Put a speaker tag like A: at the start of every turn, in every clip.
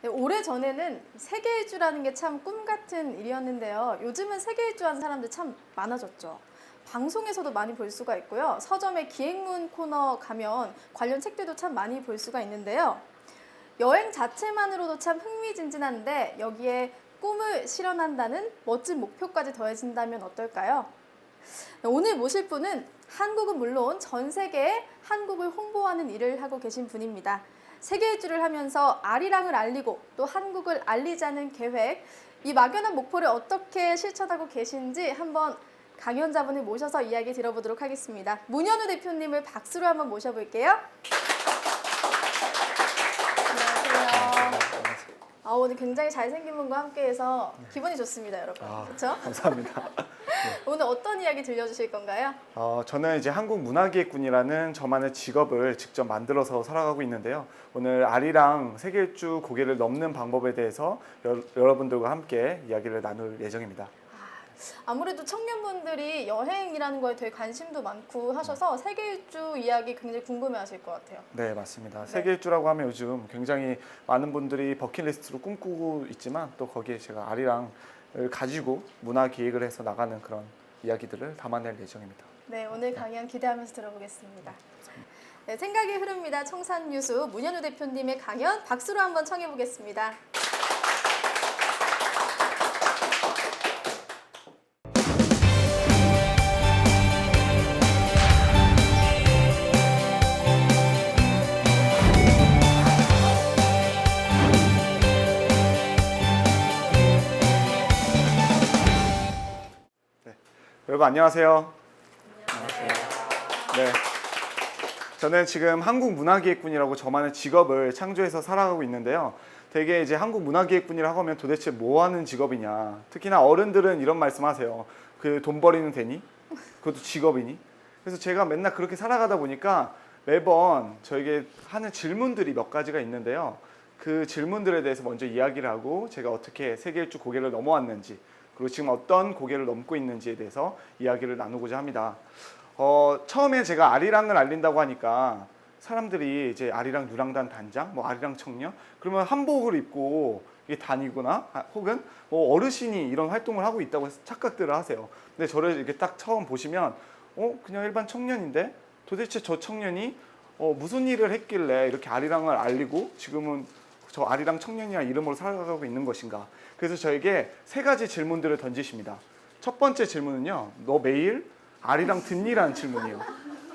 A: 네, 오래전에는 세계 일주라는 게 참 꿈 같은 일이었는데요. 요즘은 세계 일주하는 사람들 참 많아졌죠. 방송에서도 많이 볼 수가 있고요. 서점의 기행문 코너 가면 관련 책들도 참 많이 볼 수가 있는데요. 여행 자체만으로도 참 흥미진진한데 여기에 꿈을 실현한다는 멋진 목표까지 더해진다면 어떨까요? 오늘 모실 분은 한국은 물론 전 세계에 한국을 홍보하는 일을 하고 계신 분입니다. 세계 일주를 하면서 아리랑을 알리고 또 한국을 알리자는 계획, 이 막연한 목표를 어떻게 실천하고 계신지 한번 강연자분을 모셔서 이야기 들어보도록 하겠습니다. 문현우 대표님을 박수로 한번 모셔볼게요. 안녕하세요. 오늘 굉장히 잘생긴 분과 함께해서 기분이 좋습니다, 여러분. 그렇죠?
B: 감사합니다.
A: 오늘 어떤 이야기 들려주실 건가요?
B: 저는 이제 한국문화기획군이라는 저만의 직업을 직접 만들어서 살아가고 있는데요. 오늘 아리랑 세계 일주 고개를 넘는 방법에 대해서 여러분들과 함께 이야기를 나눌 예정입니다.
A: 아무래도 청년분들이 여행이라는 거에 되게 관심도 많고 하셔서 세계 일주 이야기 굉장히 궁금해하실 것 같아요.
B: 네, 맞습니다.
A: 네.
B: 세계 일주라고 하면 요즘 굉장히 많은 분들이 버킷리스트로 꿈꾸고 있지만 또 거기에 제가 아리랑을 가지고 문화 기획을 해서 나가는 그런 이야기들을 담아낼 예정입니다.
A: 네, 오늘 강연 기대하면서 들어보겠습니다. 네, 생각의 흐릅니다. 청산유수 문현우 대표님의 강연 박수로 한번 청해 보겠습니다.
B: 여러분 안녕하세요. 안녕하세요. 네, 저는 지금 한국문화기획군이라고 저만의 직업을 창조해서 살아가고 있는데요. 되게 이제 한국문화기획군이라고 하면 도대체 뭐 하는 직업이냐. 특히나 어른들은 이런 말씀하세요. 그 돈 벌이는 데니? 그것도 직업이니? 그래서 제가 맨날 그렇게 살아가다 보니까 매번 저에게 하는 질문들이 몇 가지가 있는데요. 그 질문들에 대해서 먼저 이야기를 하고 제가 어떻게 세계 일주 고개를 넘어왔는지 그리고 지금 어떤 고개를 넘고 있는지에 대해서 이야기를 나누고자 합니다. 처음에 제가 아리랑을 알린다고 하니까 사람들이 이제 아리랑 유랑단 단장, 뭐 아리랑 청년, 그러면 한복을 입고 이게 다니거나 혹은 뭐 어르신이 이런 활동을 하고 있다고 착각들을 하세요. 근데 저를 이렇게 딱 처음 보시면 그냥 일반 청년인데 도대체 저 청년이 무슨 일을 했길래 이렇게 아리랑을 알리고 지금은 저 아리랑 청년이라는 이름으로 살아가고 있는 것인가. 그래서 저에게 세 가지 질문들을 던지십니다. 첫 번째 질문은요. 너 매일 아리랑 듣니라는 질문이에요.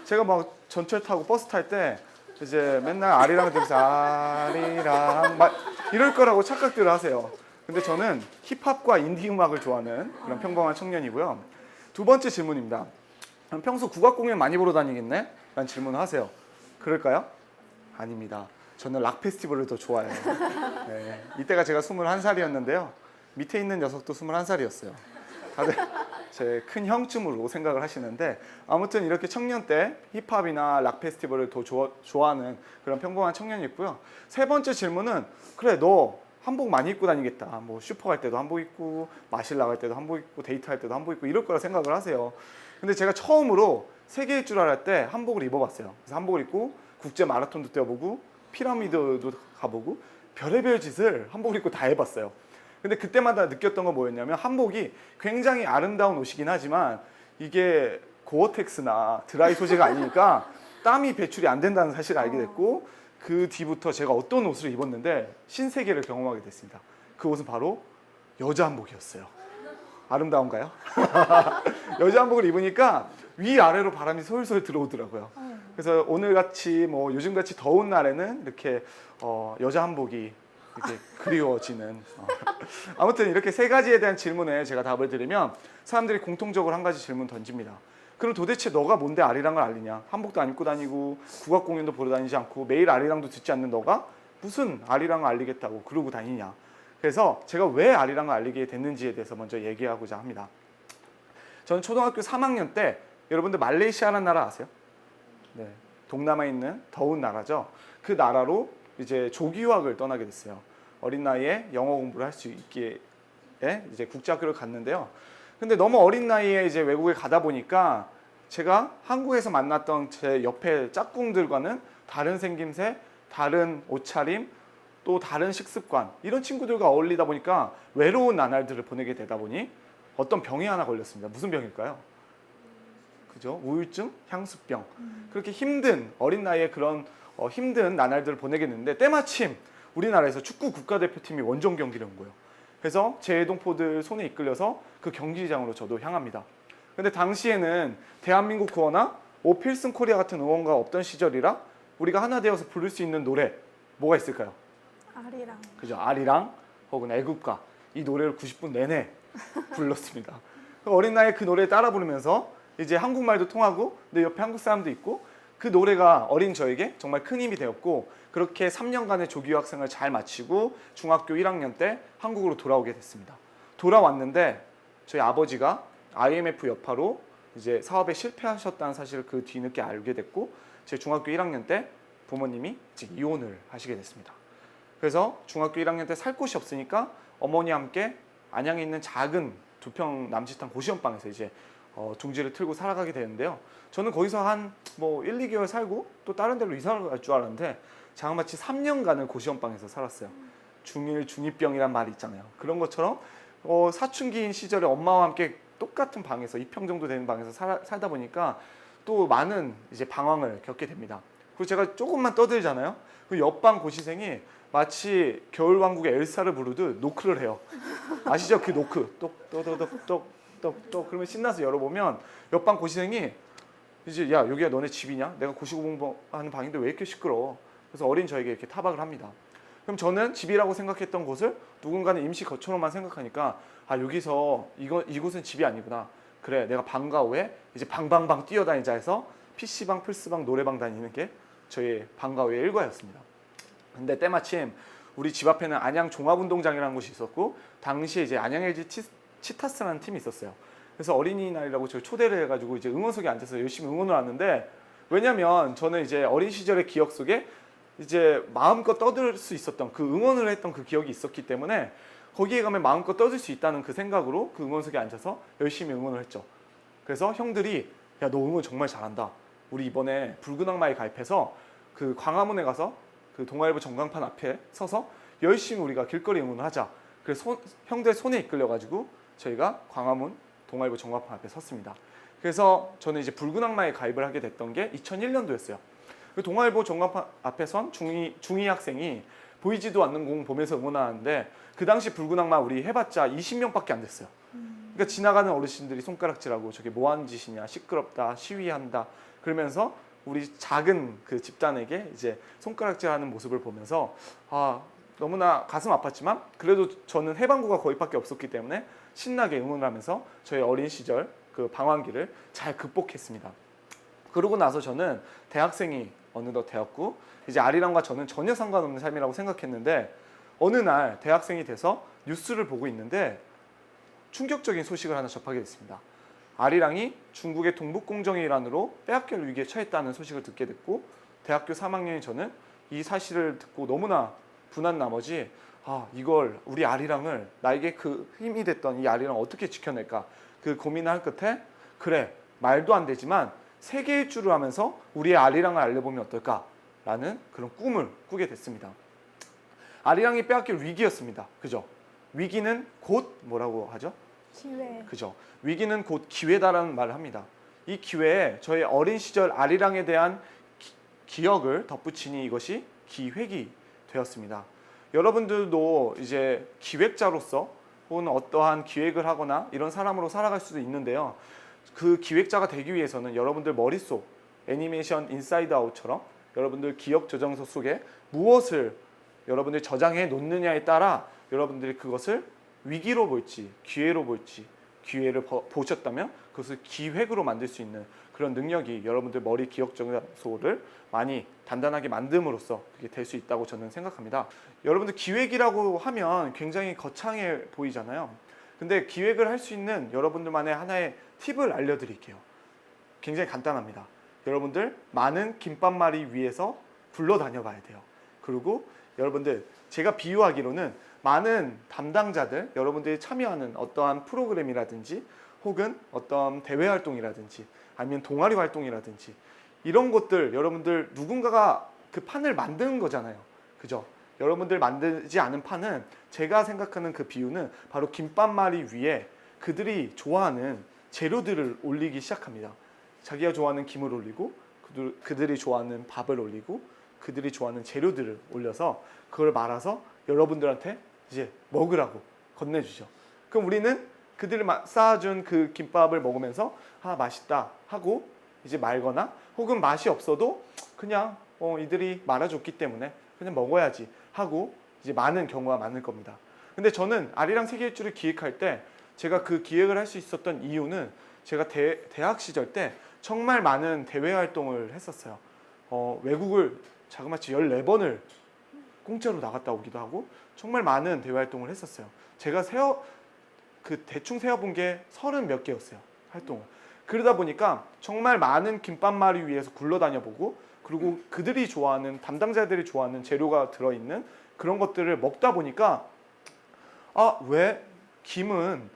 B: 제가 막 전철 타고 버스 탈 때 이제 맨날 아리랑 들으면서 아리랑 막 이럴 거라고 착각들을 하세요. 근데 저는 힙합과 인디 음악을 좋아하는 그런 평범한 청년이고요. 두 번째 질문입니다. 평소 국악공연 많이 보러 다니겠네? 라는 질문을 하세요. 그럴까요? 아닙니다. 저는 락 페스티벌을 더 좋아해요. 네, 이때가 제가 21살이었는데요. 밑에 있는 녀석도 21살이었어요. 다들 제 큰 형쯤으로 생각을 하시는데 아무튼 이렇게 청년 때 힙합이나 락 페스티벌을 더 좋아하는 그런 평범한 청년이었고요. 세 번째 질문은 그래 너 한복 많이 입고 다니겠다. 뭐 슈퍼 갈 때도 한복 입고 마실 나갈 때도 한복 입고 데이트할 때도 한복 입고 이럴 거라 생각을 하세요. 근데 제가 처음으로 세계 일주를 할 때 한복을 입어봤어요. 그래서 한복을 입고 국제 마라톤도 뛰어보고 피라미드도 가보고 별의별 짓을 한복을 입고 다 해봤어요. 근데 그때마다 느꼈던 건 뭐였냐면 한복이 굉장히 아름다운 옷이긴 하지만 이게 고어텍스나 드라이 소재가 아니니까 땀이 배출이 안 된다는 사실을 알게 됐고 그 뒤부터 제가 어떤 옷을 입었는데 신세계를 경험하게 됐습니다. 그 옷은 바로 여자 한복이었어요. 아름다운가요? 여자 한복을 입으니까 위아래로 바람이 솔솔 들어오더라고요. 그래서 오늘같이 뭐 요즘같이 더운 날에는 이렇게 여자 한복이 이렇게 그리워지는 아무튼 이렇게 세 가지에 대한 질문에 제가 답을 드리면 사람들이 공통적으로 한 가지 질문 던집니다. 그럼 도대체 너가 뭔데 아리랑을 알리냐? 한복도 안 입고 다니고 국악 공연도 보러 다니지 않고 매일 아리랑도 듣지 않는 너가 무슨 아리랑을 알리겠다고 그러고 다니냐? 그래서 제가 왜 아리랑을 알리게 됐는지에 대해서 먼저 얘기하고자 합니다. 저는 초등학교 3학년 때 여러분들 말레이시아라는 나라 아세요? 네, 동남아에 있는 더운 나라죠. 그 나라로 이제 조기유학을 떠나게 됐어요. 어린 나이에 영어 공부를 할 수 있기에 이제 국제학교를 갔는데요. 근데 너무 어린 나이에 이제 외국에 가다 보니까 제가 한국에서 만났던 제 옆에 짝꿍들과는 다른 생김새, 다른 옷차림, 또 다른 식습관 이런 친구들과 어울리다 보니까 외로운 나날들을 보내게 되다 보니 어떤 병이 하나 걸렸습니다. 무슨 병일까요? 그죠? 우울증, 향수병. 그렇게 힘든 어린 나이에 그런 힘든 나날들을 보내게 됐는데 때마침 우리나라에서 축구 국가대표팀이 원정 경기를 온 거예요. 그래서 제동포들 손에 이끌려서 그 경기장으로 저도 향합니다. 근데 당시에는 대한민국 구호나 오필슨 코리아 같은 응원가 없던 시절이라 우리가 하나 되어서 부를 수 있는 노래 뭐가 있을까요?
A: 아리랑.
B: 그죠? 아리랑 혹은 애국가 이 노래를 90분 내내 불렀습니다. 어린 나이에 그 노래 따라 부르면서 이제 한국말도 통하고 내 옆에 한국 사람도 있고 그 노래가 어린 저에게 정말 큰 힘이 되었고 그렇게 3년간의 조기 유학생을 잘 마치고 중학교 1학년 때 한국으로 돌아오게 됐습니다. 돌아왔는데 저희 아버지가 IMF 여파로 이제 사업에 실패하셨다는 사실을 그 뒤늦게 알게 됐고 제 중학교 1학년 때 부모님이 이제 이혼을 하시게 됐습니다. 그래서 중학교 1학년 때 살 곳이 없으니까 어머니와 함께 안양에 있는 작은 2평 남짓한 고시원방에서 이제 둥지를 틀고 살아가게 되는데요. 저는 거기서 한 뭐 1, 2개월 살고 또 다른 데로 이사를 갈 줄 알았는데 장마치 3년간을 고시원방에서 살았어요. 중1, 중2병이란 말이 있잖아요. 그런 것처럼 사춘기인 시절에 엄마와 함께 똑같은 방에서 2평 정도 되는 방에서 살다 보니까 또 많은 이제 방황을 겪게 됩니다. 그리고 제가 조금만 떠들잖아요. 그 옆방 고시생이 마치 겨울왕국의 엘사를 부르듯 노크를 해요. 아시죠? 그 노크. 똑똑똑똑똑똑 그러면 신나서 열어보면 옆방 고시생이 이제 야 여기가 너네 집이냐? 내가 고시고 공부하는 방인데 왜 이렇게 시끄러워? 그래서 어린 저에게 이렇게 타박을 합니다. 그럼 저는 집이라고 생각했던 곳을 누군가는 임시 거처로만 생각하니까 아 여기서 이곳은 집이 아니구나. 그래 내가 방과 후에 이제 방방방 뛰어다니자 해서 PC방, 플스방, 노래방 다니는 게 저의 방과 후의 일과였습니다. 근데 때마침 우리 집 앞에는 안양 종합운동장이라는 곳이 있었고 당시에 이제 안양 LG 치타스라는 팀이 있었어요. 그래서 어린이날이라고 저를 초대를 해가지고 이제 응원석에 앉아서 열심히 응원을 하는데 왜냐면 저는 이제 어린 시절의 기억 속에 이제 마음껏 떠들 수 있었던 그 응원을 했던 그 기억이 있었기 때문에 거기에 가면 마음껏 떠들 수 있다는 그 생각으로 그 응원석에 앉아서 열심히 응원을 했죠. 그래서 형들이 야 너 응원 정말 잘한다. 우리 이번에 붉은 악마에 가입해서 그 광화문에 가서 그 동아일보 전광판 앞에 서서 열심히 우리가 길거리 응원을 하자. 그래서 형들 손에 이끌려가지고 저희가 광화문 동아일보 전광판 앞에 섰습니다. 그래서 저는 이제 붉은 악마에 가입을 하게 됐던 게 2001년도였어요. 그 동아일보 전광판 앞에 선 중2 학생이 보이지도 않는 공 보면서 응원하는데 그 당시 붉은 악마 우리 해봤자 20명밖에 안 됐어요. 그러니까 지나가는 어르신들이 손가락질하고 저게 뭐 하는 짓이냐 시끄럽다 시위한다 그러면서 우리 작은 그 집단에게 이제 손가락질하는 모습을 보면서 아 너무나 가슴 아팠지만 그래도 저는 해방구가 거의밖에 없었기 때문에 신나게 응원을 하면서 저의 어린 시절 그 방황기를 잘 극복했습니다. 그러고 나서 저는 대학생이 어느덧 되었고 이제 아리랑과 저는 전혀 상관없는 삶이라고 생각했는데 어느 날 대학생이 돼서 뉴스를 보고 있는데 충격적인 소식을 하나 접하게 됐습니다. 아리랑이 중국의 동북공정위란으로 빼앗길 위기에 처했다는 소식을 듣게 됐고 대학교 3학년인 저는 이 사실을 듣고 너무나 분한 나머지 이걸 우리 아리랑을 나에게 그 힘이 됐던 이 아리랑을 어떻게 지켜낼까 그 고민을 할 끝에 그래 말도 안 되지만 세계 일주를 하면서 우리의 아리랑을 알려보면 어떨까라는 그런 꿈을 꾸게 됐습니다. 아리랑이 빼앗길 위기였습니다. 그죠? 위기는 곧 뭐라고 하죠?
A: 기회.
B: 그죠? 위기는 곧 기회다라는 말을 합니다. 이 기회에 저의 어린 시절 아리랑에 대한 기억을 덧붙이니 이것이 기획이 되었습니다. 여러분들도 이제 기획자로서 혹은 어떠한 기획을 하거나 이런 사람으로 살아갈 수도 있는데요. 그 기획자가 되기 위해서는 여러분들 머릿속 애니메이션 인사이드 아웃처럼 여러분들 기억 저장소 속에 무엇을 여러분들이 저장해 놓느냐에 따라 여러분들이 그것을 위기로 볼지 기회로 볼지 기회를 보셨다면 그것을 기획으로 만들 수 있는 그런 능력이 여러분들 머리 기억 저장소를 많이 단단하게 만듦으로써 그게 될 수 있다고 저는 생각합니다. 여러분들 기획이라고 하면 굉장히 거창해 보이잖아요. 근데 기획을 할 수 있는 여러분들만의 하나의 팁을 알려드릴게요. 굉장히 간단합니다. 여러분들 많은 김밥말이 위에서 굴러다녀 봐야 돼요. 그리고 여러분들 제가 비유하기로는 많은 담당자들 여러분들이 참여하는 어떠한 프로그램이라든지 혹은 어떤 대외 활동이라든지 아니면 동아리 활동이라든지 이런 것들 여러분들 누군가가 그 판을 만드는 거잖아요. 그죠? 여러분들 만들지 않은 판은 제가 생각하는 그 비유는 바로 김밥말이 위에 그들이 좋아하는 재료들을 올리기 시작합니다. 자기가 좋아하는 김을 올리고 그들이 좋아하는 밥을 올리고 그들이 좋아하는 재료들을 올려서 그걸 말아서 여러분들한테 이제 먹으라고 건네주죠. 그럼 우리는 그들이 쌓아준 그 김밥을 먹으면서 아 맛있다 하고 이제 말거나 혹은 맛이 없어도 그냥 이들이 말아줬기 때문에 그냥 먹어야지 하고 이제 많은 경우가 많을 겁니다. 근데 저는 아리랑 세계일주를 기획할 때 제가 그 기획을 할 수 있었던 이유는 제가 대학 시절 때 정말 많은 대외 활동을 했었어요. 외국을 자그마치 14번을 공짜로 나갔다 오기도 하고 정말 많은 대외 활동을 했었어요. 제가 대충 세어본 게 30 몇 개였어요. 활동을. 그러다 보니까 정말 많은 김밥말이 위에서 굴러다녀 보고 그리고 그들이 좋아하는 담당자들이 좋아하는 재료가 들어있는 그런 것들을 먹다 보니까 아, 왜 김은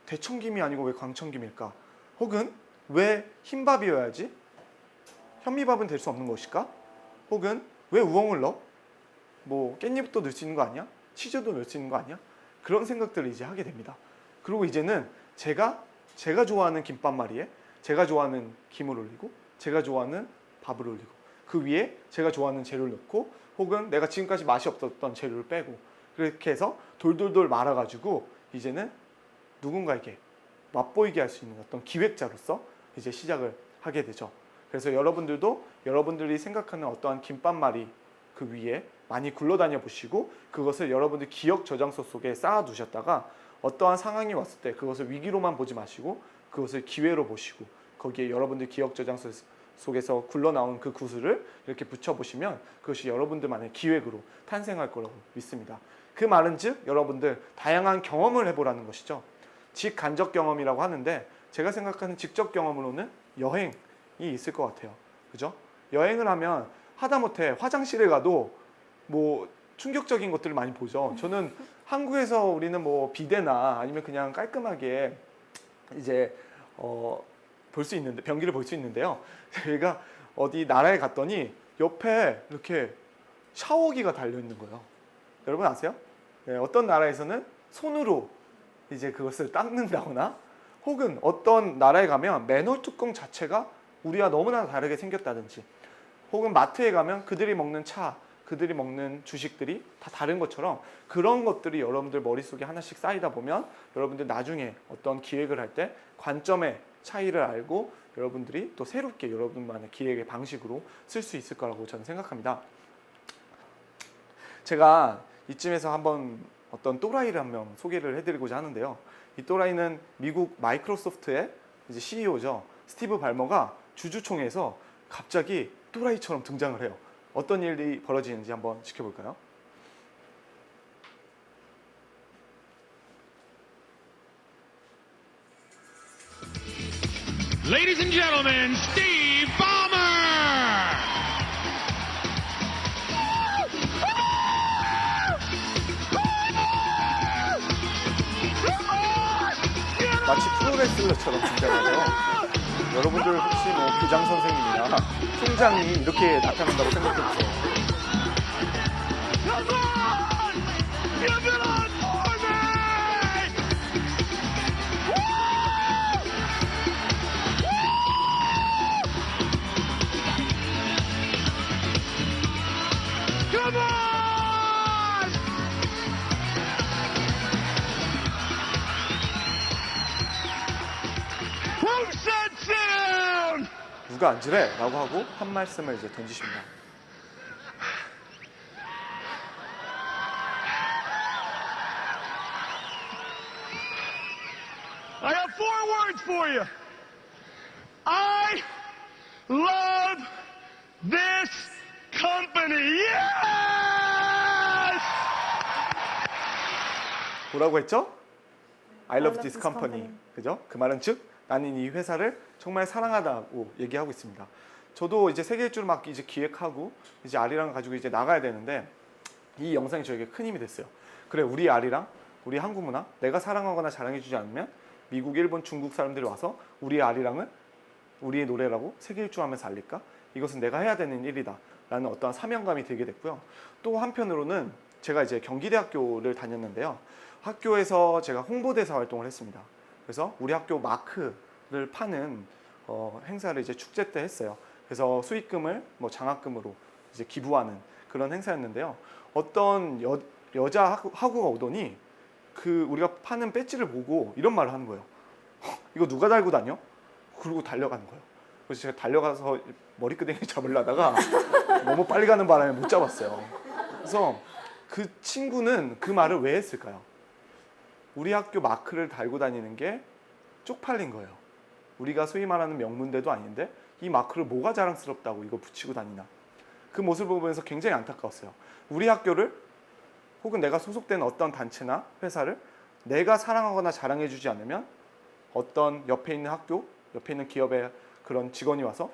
B: 대청김이 아니고 왜 광청김일까? 혹은 왜 흰밥이어야지? 현미밥은 될 수 없는 것일까? 혹은 왜 우엉을 넣어? 뭐 깻잎도 넣을 수 있는 거 아니야? 치즈도 넣을 수 있는 거 아니야? 그런 생각들을 이제 하게 됩니다. 그리고 이제는 제가 좋아하는 김밥말이에 제가 좋아하는 김을 올리고 제가 좋아하는 밥을 올리고 그 위에 제가 좋아하는 재료를 넣고 혹은 내가 지금까지 맛이 없었던 재료를 빼고 그렇게 해서 돌돌돌 말아가지고 이제는 누군가에게 맛보이게 할 수 있는 어떤 기획자로서 이제 시작을 하게 되죠. 그래서 여러분들도 여러분들이 생각하는 어떠한 김밥말이 그 위에 많이 굴러다녀 보시고 그것을 여러분들 기억 저장소 속에 쌓아 두셨다가 어떠한 상황이 왔을 때 그것을 위기로만 보지 마시고 그것을 기회로 보시고 거기에 여러분들 기억 저장소 속에서 굴러나온 그 구슬을 이렇게 붙여보시면 그것이 여러분들만의 기획으로 탄생할 거라고 믿습니다. 그 말은 즉 여러분들 다양한 경험을 해보라는 것이죠. 직간접 경험이라고 하는데 제가 생각하는 직접 경험으로는 여행이 있을 것 같아요. 그죠? 여행을 하면 하다못해 화장실에 가도 뭐 충격적인 것들을 많이 보죠. 저는 한국에서 우리는 뭐 비데나 아니면 그냥 깔끔하게 이제 볼 수 있는데 변기를 볼 수 있는데요. 저희가 어디 나라에 갔더니 옆에 이렇게 샤워기가 달려 있는 거예요. 여러분 아세요? 네, 어떤 나라에서는 손으로 이제 그것을 닦는다거나 혹은 어떤 나라에 가면 맨홀 뚜껑 자체가 우리와 너무나 다르게 생겼다든지 혹은 마트에 가면 그들이 먹는 차, 그들이 먹는 주식들이 다 다른 것처럼 그런 것들이 여러분들 머릿속에 하나씩 쌓이다 보면 여러분들 나중에 어떤 기획을 할 때 관점의 차이를 알고 여러분들이 또 새롭게 여러분만의 기획의 방식으로 쓸 수 있을 거라고 저는 생각합니다. 제가 이쯤에서 한번 어떤 또라이를 한 명 소개를 해드리고자 하는데요. 이 또라이는 미국 마이크로소프트의 이제 CEO죠. 스티브 발머가 주주총회에서 갑자기 또라이처럼 등장을 해요. 어떤 일이 벌어지는지 한번 지켜볼까요?
C: Ladies and gentlemen, Steve Ballmer!
B: 마치 프로레슬러처럼 등장하죠. 여러분들 혹시 뭐 교장 선생님이나 총장이 이렇게 나타난다고 생각해보세요.
C: Come on! Give it on for me! Come on! Who said sit down?
B: 누가 앉으래? 라고 하고 한 말씀을 이제 던지십니다.
C: I got 4 words for you. I love this company. Yes!
B: 뭐라고 했죠? I love this company. 그죠? 그 말은 즉 나는 이 회사를 정말 사랑하다고 얘기하고 있습니다. 저도 이제 세계일주를 막 이제 기획하고 이제 아리랑을 가지고 이제 나가야 되는데 이 영상이 저에게 큰 힘이 됐어요. 그래, 우리 아리랑, 우리 한국 문화, 내가 사랑하거나 자랑해주지 않으면 미국, 일본, 중국 사람들이 와서 우리 아리랑을 우리의 노래라고 세계일주 하면서 알릴까? 이것은 내가 해야 되는 일이다 라는 어떤 사명감이 들게 됐고요. 또 한편으로는 제가 이제 경기대학교를 다녔는데요. 학교에서 제가 홍보대사 활동을 했습니다. 그래서 우리 학교 마크를 파는 행사를 이제 축제 때 했어요. 그래서 수익금을 뭐 장학금으로 이제 기부하는 그런 행사였는데요. 어떤 여자 학우가 오더니 그 우리가 파는 배지를 보고 이런 말을 하는 거예요. 이거 누가 달고 다녀? 그러고 달려가는 거예요. 그래서 제가 달려가서 머리끄댕이 잡으려다가 너무 빨리 가는 바람에 못 잡았어요. 그래서 그 친구는 그 말을 왜 했을까요? 우리 학교 마크를 달고 다니는 게 쪽팔린 거예요. 우리가 소위 말하는 명문대도 아닌데 이 마크를 뭐가 자랑스럽다고 이거 붙이고 다니나. 그 모습을 보면서 굉장히 안타까웠어요. 우리 학교를 혹은 내가 소속된 어떤 단체나 회사를 내가 사랑하거나 자랑해주지 않으면 어떤 옆에 있는 학교, 옆에 있는 기업의 그런 직원이 와서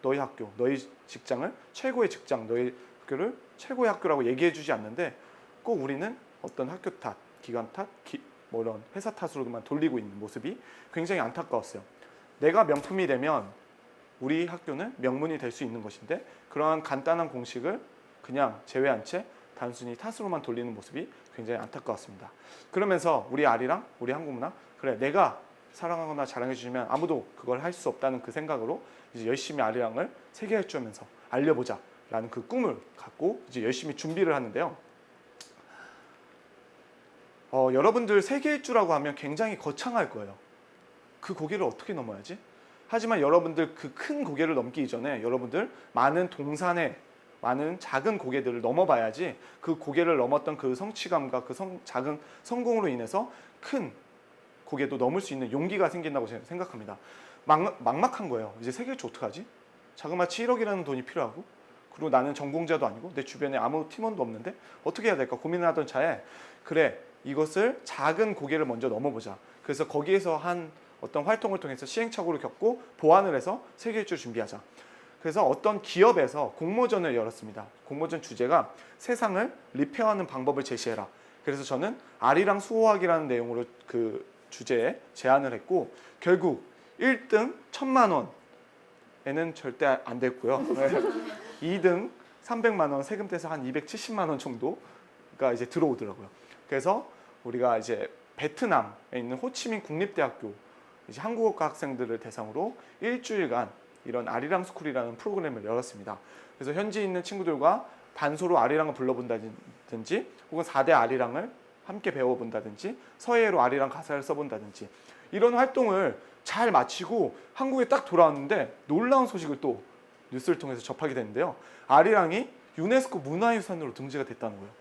B: 너희 학교, 너희 직장을 최고의 직장, 너희 학교를 최고의 학교라고 얘기해주지 않는데 꼭 우리는 어떤 학교 탓, 기관 탓, 뭐 이런 회사 탓으로만 돌리고 있는 모습이 굉장히 안타까웠어요. 내가 명품이 되면 우리 학교는 명문이 될 수 있는 것인데 그러한 간단한 공식을 그냥 제외한 채 단순히 탓으로만 돌리는 모습이 굉장히 안타까웠습니다. 그러면서 우리 아리랑, 우리 한국문화, 그래 내가 사랑하거나 자랑해주시면 아무도 그걸 할 수 없다는 그 생각으로 이제 열심히 아리랑을 세계 일주하면서 알려보자 라는 그 꿈을 갖고 이제 열심히 준비를 하는데요. 여러분들 세계 일주라고 하면 굉장히 거창할 거예요. 그 고개를 어떻게 넘어야지? 하지만 여러분들 그 큰 고개를 넘기 이전에 여러분들 많은 동산에 많은 작은 고개들을 넘어봐야지 그 고개를 넘었던 그 성취감과 그 작은 성공으로 인해서 큰 고개도 넘을 수 있는 용기가 생긴다고 생각합니다. 막막한 거예요. 이제 세계 일주 어떡하지? 자그마치 1억이라는 돈이 필요하고 그리고 나는 전공자도 아니고 내 주변에 아무 팀원도 없는데 어떻게 해야 될까 고민을 하던 차에 그래 이것을 작은 고개를 먼저 넘어보자. 그래서 거기에서 한 어떤 활동을 통해서 시행착오를 겪고 보완을 해서 세계 일주 준비하자. 그래서 어떤 기업에서 공모전을 열었습니다. 공모전 주제가 세상을 리페어하는 방법을 제시해라. 그래서 저는 아리랑 수호하기라는 내용으로 그 주제에 제안을 했고 결국 1등 1,000만 원에는 절대 안 됐고요. 2등 300만 원 세금 떼서 한 270만 원 정도가 이제 들어오더라고요. 그래서 우리가 이제 베트남에 있는 호치민 국립대학교 이제 한국어 학생들을 대상으로 일주일간 이런 아리랑 스쿨이라는 프로그램을 열었습니다. 그래서 현지에 있는 친구들과 단소로 아리랑을 불러본다든지 혹은 4대 아리랑을 함께 배워본다든지 서예로 아리랑 가사를 써본다든지 이런 활동을 잘 마치고 한국에 딱 돌아왔는데 놀라운 소식을 또 뉴스를 통해서 접하게 됐는데요. 아리랑이 유네스코 문화유산으로 등재가 됐다는 거예요.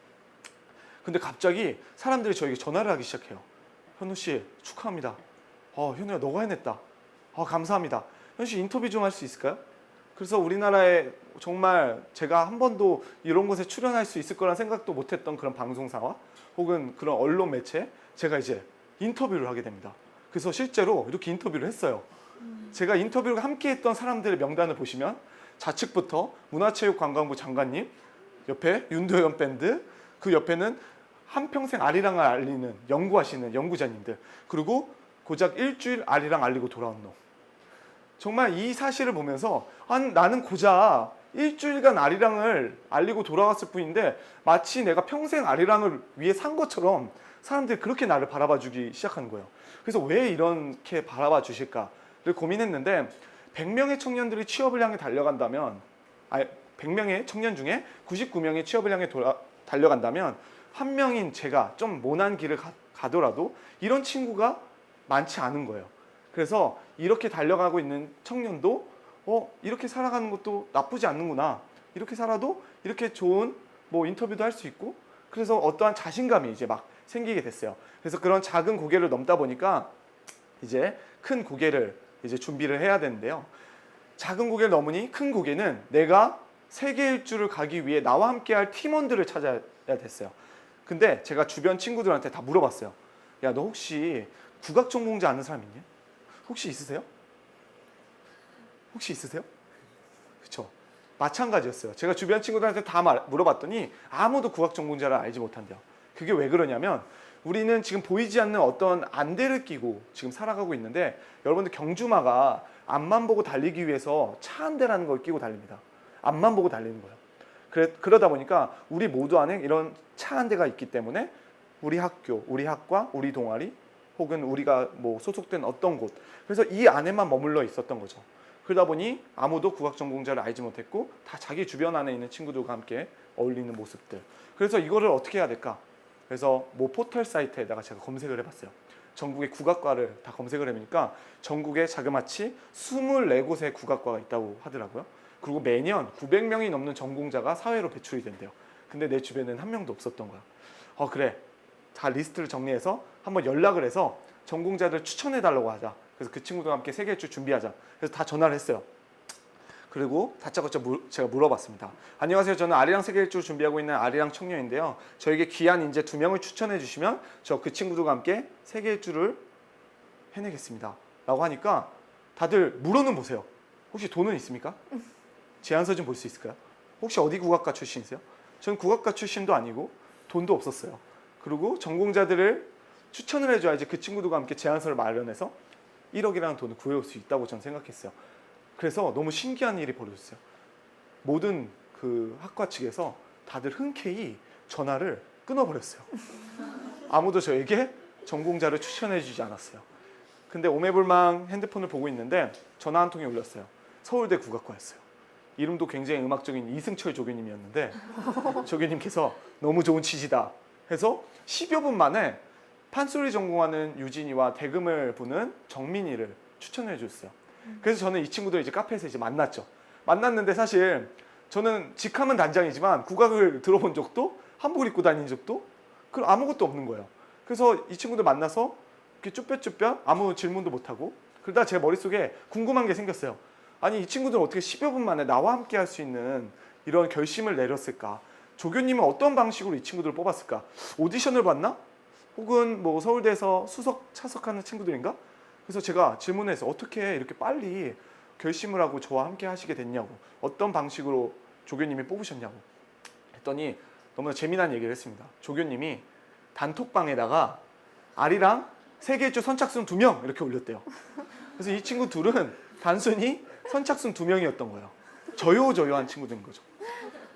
B: 근데 갑자기 사람들이 저에게 전화를 하기 시작해요. 현우 씨 축하합니다. 현우야 너가 해냈다. 감사합니다. 현우 씨 인터뷰 좀 할 수 있을까요? 그래서 우리나라에 정말 제가 한 번도 이런 곳에 출연할 수 있을 거란 생각도 못했던 그런 방송사와 혹은 그런 언론 매체에 제가 이제 인터뷰를 하게 됩니다. 그래서 실제로 이렇게 인터뷰를 했어요. 제가 인터뷰를 함께 했던 사람들의 명단을 보시면 좌측부터 문화체육관광부 장관님, 옆에 윤도현 밴드, 그 옆에는 한평생 아리랑을 알리는 연구하시는 연구자님들, 그리고 고작 일주일 아리랑 알리고 돌아온 놈. 정말 이 사실을 보면서 나는 고작 일주일간 아리랑을 알리고 돌아왔을 뿐인데 마치 내가 평생 아리랑을 위해 산 것처럼 사람들이 그렇게 나를 바라봐 주기 시작하는 거예요. 그래서 왜 이렇게 바라봐 주실까를 고민했는데 100명의 청년들이 취업을 향해 달려간다면 100명의 청년 중에 99명이 취업을 향해 달려간다면 한 명인 제가 좀 모난 길을 가더라도 이런 친구가 많지 않은 거예요. 그래서 이렇게 달려가고 있는 청년도 이렇게 살아가는 것도 나쁘지 않는구나. 이렇게 살아도 이렇게 좋은 뭐 인터뷰도 할 수 있고 그래서 어떠한 자신감이 이제 막 생기게 됐어요. 그래서 그런 작은 고개를 넘다 보니까 이제 큰 고개를 이제 준비를 해야 되는데요. 작은 고개를 넘으니 큰 고개는 내가 세계 일주를 가기 위해 나와 함께 할 팀원들을 찾아야 됐어요. 근데 제가 주변 친구들한테 다 물어봤어요. 야, 너 혹시 국악 전공자 아는 사람 있냐? 혹시 있으세요? 혹시 있으세요? 그렇죠. 마찬가지였어요. 제가 주변 친구들한테 다 물어봤더니 아무도 국악 전공자를 알지 못한대요. 그게 왜 그러냐면 우리는 지금 보이지 않는 어떤 안대를 끼고 지금 살아가고 있는데 여러분들 경주마가 앞만 보고 달리기 위해서 차 한 대라는 걸 끼고 달립니다. 앞만 보고 달리는 거예요. 그러다 보니까 우리 모두 안에 이런 차 한 대가 있기 때문에 우리 학교, 우리 학과, 우리 동아리 혹은 우리가 뭐 소속된 어떤 곳, 그래서 이 안에만 머물러 있었던 거죠. 그러다 보니 아무도 국악 전공자를 알지 못했고 다 자기 주변 안에 있는 친구들과 함께 어울리는 모습들. 그래서 이거를 어떻게 해야 될까? 그래서 뭐 포털 사이트에다가 제가 검색을 해봤어요. 전국의 국악과를 다 검색을 해보니까 전국에 자그마치 24곳의 국악과가 있다고 하더라고요. 그리고 매년 900명이 넘는 전공자가 사회로 배출이 된대요. 근데 내 주변에는 한 명도 없었던 거야. 그래, 다 리스트를 정리해서 한번 연락을 해서 전공자들 추천해달라고 하자. 그래서 그 친구들과 함께 세계일주 준비하자. 그래서 다 전화를 했어요. 그리고 다짜고짜 제가 물어봤습니다. 안녕하세요. 저는 아리랑 세계일주 준비하고 있는 아리랑 청년인데요. 저에게 귀한 인재 2명을 추천해 주시면 저 그 친구들과 함께 세계일주를 해내겠습니다. 라고 하니까 다들 물어는 보세요. 혹시 돈은 있습니까? 제안서 좀 볼 수 있을까요? 혹시 어디 국악과 출신이세요? 저는 국악과 출신도 아니고 돈도 없었어요. 그리고 전공자들을 추천을 해줘야지 그 친구들과 함께 제안서를 마련해서 1억이라는 돈을 구해올 수 있다고 저는 생각했어요. 그래서 너무 신기한 일이 벌어졌어요. 모든 그 학과 측에서 다들 흔쾌히 전화를 끊어버렸어요. 아무도 저에게 전공자를 추천해주지 않았어요. 근데 오매불망 핸드폰을 보고 있는데 전화 한 통이 울렸어요. 서울대 국악과였어요. 이름도 굉장히 음악적인 이승철 조교님이었는데 조교님께서 너무 좋은 취지다 해서 10여 분 만에 판소리 전공하는 유진이와 대금을 부는 정민이를 추천해 줬어요. 그래서 저는 이 친구들 이제 카페에서 이제 만났죠. 만났는데 사실 저는 직함은 단장이지만 국악을 들어본 적도 한복을 입고 다닌 적도 아무것도 없는 거예요. 그래서 이 친구들 만나서 이렇게 쭈뼛쭈뼛 아무 질문도 못하고 그러다 제 머릿속에 궁금한 게 생겼어요. 아니 이 친구들은 어떻게 10여 분 만에 나와 함께 할 수 있는 이런 결심을 내렸을까? 조교님은 어떤 방식으로 이 친구들을 뽑았을까? 오디션을 봤나? 혹은 뭐 서울대에서 수석 차석하는 친구들인가? 그래서 제가 질문해서 어떻게 이렇게 빨리 결심을 하고 저와 함께 하시게 됐냐고, 어떤 방식으로 조교님이 뽑으셨냐고 했더니 너무나 재미난 얘기를 했습니다. 조교님이 단톡방에다가 아리랑 세계일주 선착순 2명 이렇게 올렸대요. 그래서 이 친구 둘은 단순히 선착순 2명이었던 거예요. 저요저요한 친구들인 거죠.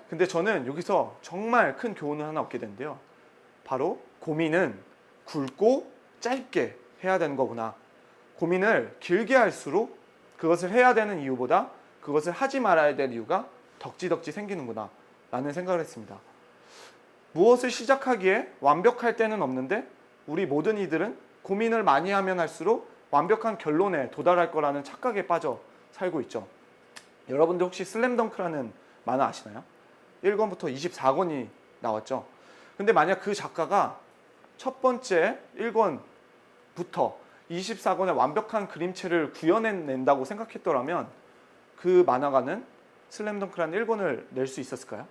B: 근데 저는 여기서 정말 큰 교훈을 하나 얻게 된대요. 바로 고민은 굵고 짧게 해야 되는 거구나. 고민을 길게 할수록 그것을 해야 되는 이유보다 그것을 하지 말아야 될 이유가 덕지덕지 생기는구나 라는 생각을 했습니다. 무엇을 시작하기에 완벽할 때는 없는데 우리 모든 이들은 고민을 많이 하면 할수록 완벽한 결론에 도달할 거라는 착각에 빠져 살고 있죠. 여러분들 혹시 슬램덩크라는 만화 아시나요? 1권부터 24권이 나왔죠. 근데 만약 그 작가가 첫 번째 1권부터 24권의 완벽한 그림체를 구현해낸다고 생각했더라면 그 만화가는 슬램덩크라는 1권을 낼 수 있었을까요?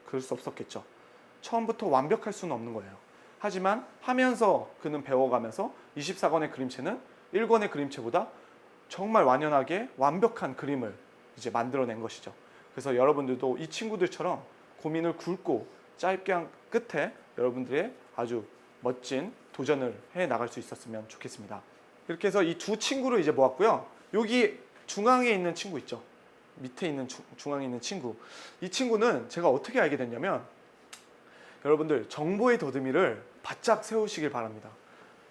B: 그럴 수 없었겠죠. 처음부터 완벽할 수는 없는 거예요. 하지만 하면서 그는 배워가면서 24권의 그림체는 1권의 그림체보다 정말 완연하게 완벽한 그림을 이제 만들어낸 것이죠. 그래서 여러분들도 이 친구들처럼 고민을 굵고 짧게 한 끝에 여러분들의 아주 멋진 도전을 해 나갈 수 있었으면 좋겠습니다. 이렇게 해서 이 두 친구를 이제 모았고요. 여기 중앙에 있는 친구 있죠. 밑에 있는 중앙에 있는 친구. 이 친구는 제가 어떻게 알게 됐냐면 여러분들 정보의 더듬이를 바짝 세우시길 바랍니다.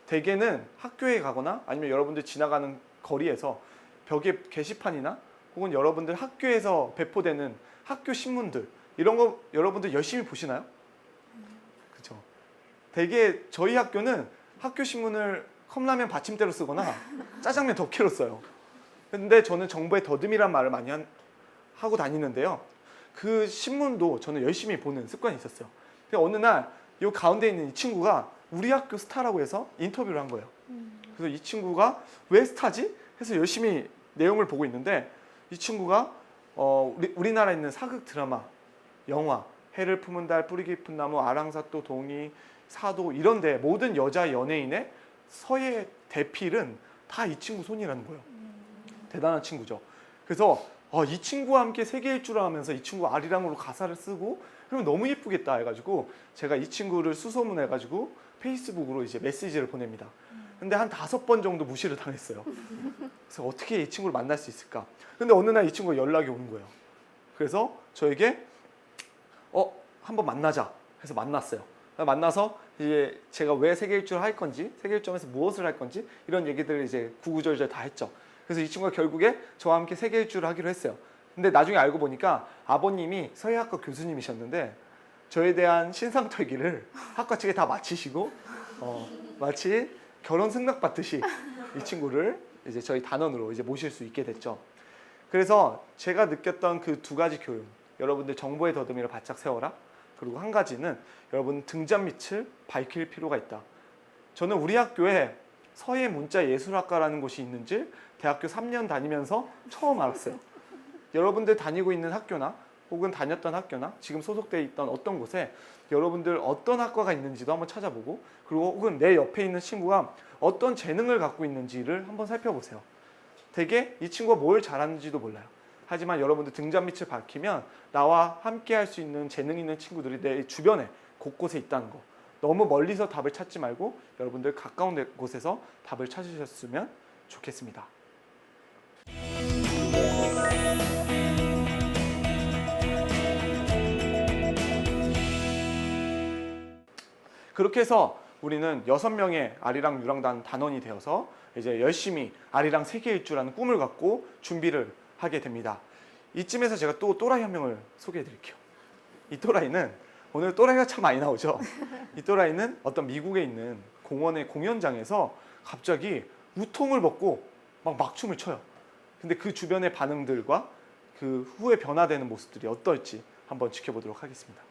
B: 대개는 학교에 가거나 아니면 여러분들 지나가는 거리에서 벽에 게시판이나 혹은 여러분들 학교에서 배포되는 학교 신문들 이런 거 여러분들 열심히 보시나요? 그렇죠. 대개 저희 학교는 학교 신문을 컵라면 받침대로 쓰거나 짜장면 덮개로 써요. 근데 저는 정보의 더듬이란 말을 많이 하고 다니는데요. 그 신문도 저는 열심히 보는 습관이 있었어요. 근데 어느 날 이 가운데 있는 이 친구가 우리 학교 스타라고 해서 인터뷰를 한 거예요. 그래서 이 친구가 왜 스타지? 해서 열심히 내용을 보고 있는데 이 친구가 우리나라에 있는 사극 드라마, 영화, 해를 품은 달, 뿌리 깊은 나무, 아랑사또, 동이, 사도 이런 데 모든 여자 연예인의 서예 대필은 다 이 친구 손이라는 거예요. 대단한 친구죠. 그래서 이 친구와 함께 세계일주를 하면서 이 친구 아리랑으로 가사를 쓰고 그러면 너무 예쁘겠다 해가지고 제가 이 친구를 수소문해가지고 페이스북으로 이제 메시지를 보냅니다. 근데 한 5번 정도 무시를 당했어요. 그래서 어떻게 이 친구를 만날 수 있을까? 근데 어느 날 이 친구가 연락이 오는 거예요. 그래서 저에게 한번 만나자 해서 만났어요. 만나서 이제 제가 왜 세계 일주를 할 건지, 세계 일주하면서 무엇을 할 건지 이런 얘기들을 이제 구구절절 다 했죠. 그래서 이 친구가 결국에 저와 함께 세계 일주를 하기로 했어요. 근데 나중에 알고 보니까 아버님이 서예학과 교수님이셨는데 저에 대한 신상 털기를 학과 측에 다 마치시고 마치 결혼 승낙 받듯이 이 친구를 이제 저희 단원으로 이제 모실 수 있게 됐죠. 그래서 제가 느꼈던 그 두 가지 교훈, 여러분들 정보의 더듬이를 바짝 세워라. 그리고 한 가지는 여러분 등잔빛을 밝힐 필요가 있다. 저는 우리 학교에 서예 문자 예술학과라는 곳이 있는지 대학교 3년 다니면서 처음 알았어요. 여러분들 다니고 있는 학교나 혹은 다녔던 학교나 지금 소속돼 있던 어떤 곳에 여러분들 어떤 학과가 있는지도 한번 찾아보고, 그리고 혹은 내 옆에 있는 친구가 어떤 재능을 갖고 있는지를 한번 살펴보세요. 되게 이 친구가 뭘 잘하는지도 몰라요. 하지만 여러분들 등잔빛을 밝히면 나와 함께 할 수 있는 재능 있는 친구들이 내 주변에 곳곳에 있다는 거. 너무 멀리서 답을 찾지 말고 여러분들 가까운 곳에서 답을 찾으셨으면 좋겠습니다. 그렇게 해서 우리는 6명의 아리랑 유랑단 단원이 되어서 이제 열심히 아리랑 세계 일주라는 꿈을 갖고 준비를 하게 됩니다. 이쯤에서 제가 또 또라이 한 명을 소개해 드릴게요. 이 또라이는, 오늘 또라이가 참 많이 나오죠. 이 또라이는 어떤 미국에 있는 공원의 공연장에서 갑자기 우통을 벗고 막 막춤을 춰요. 근데 그 주변의 반응들과 그 후에 변화되는 모습들이 어떨지 한번 지켜보도록 하겠습니다.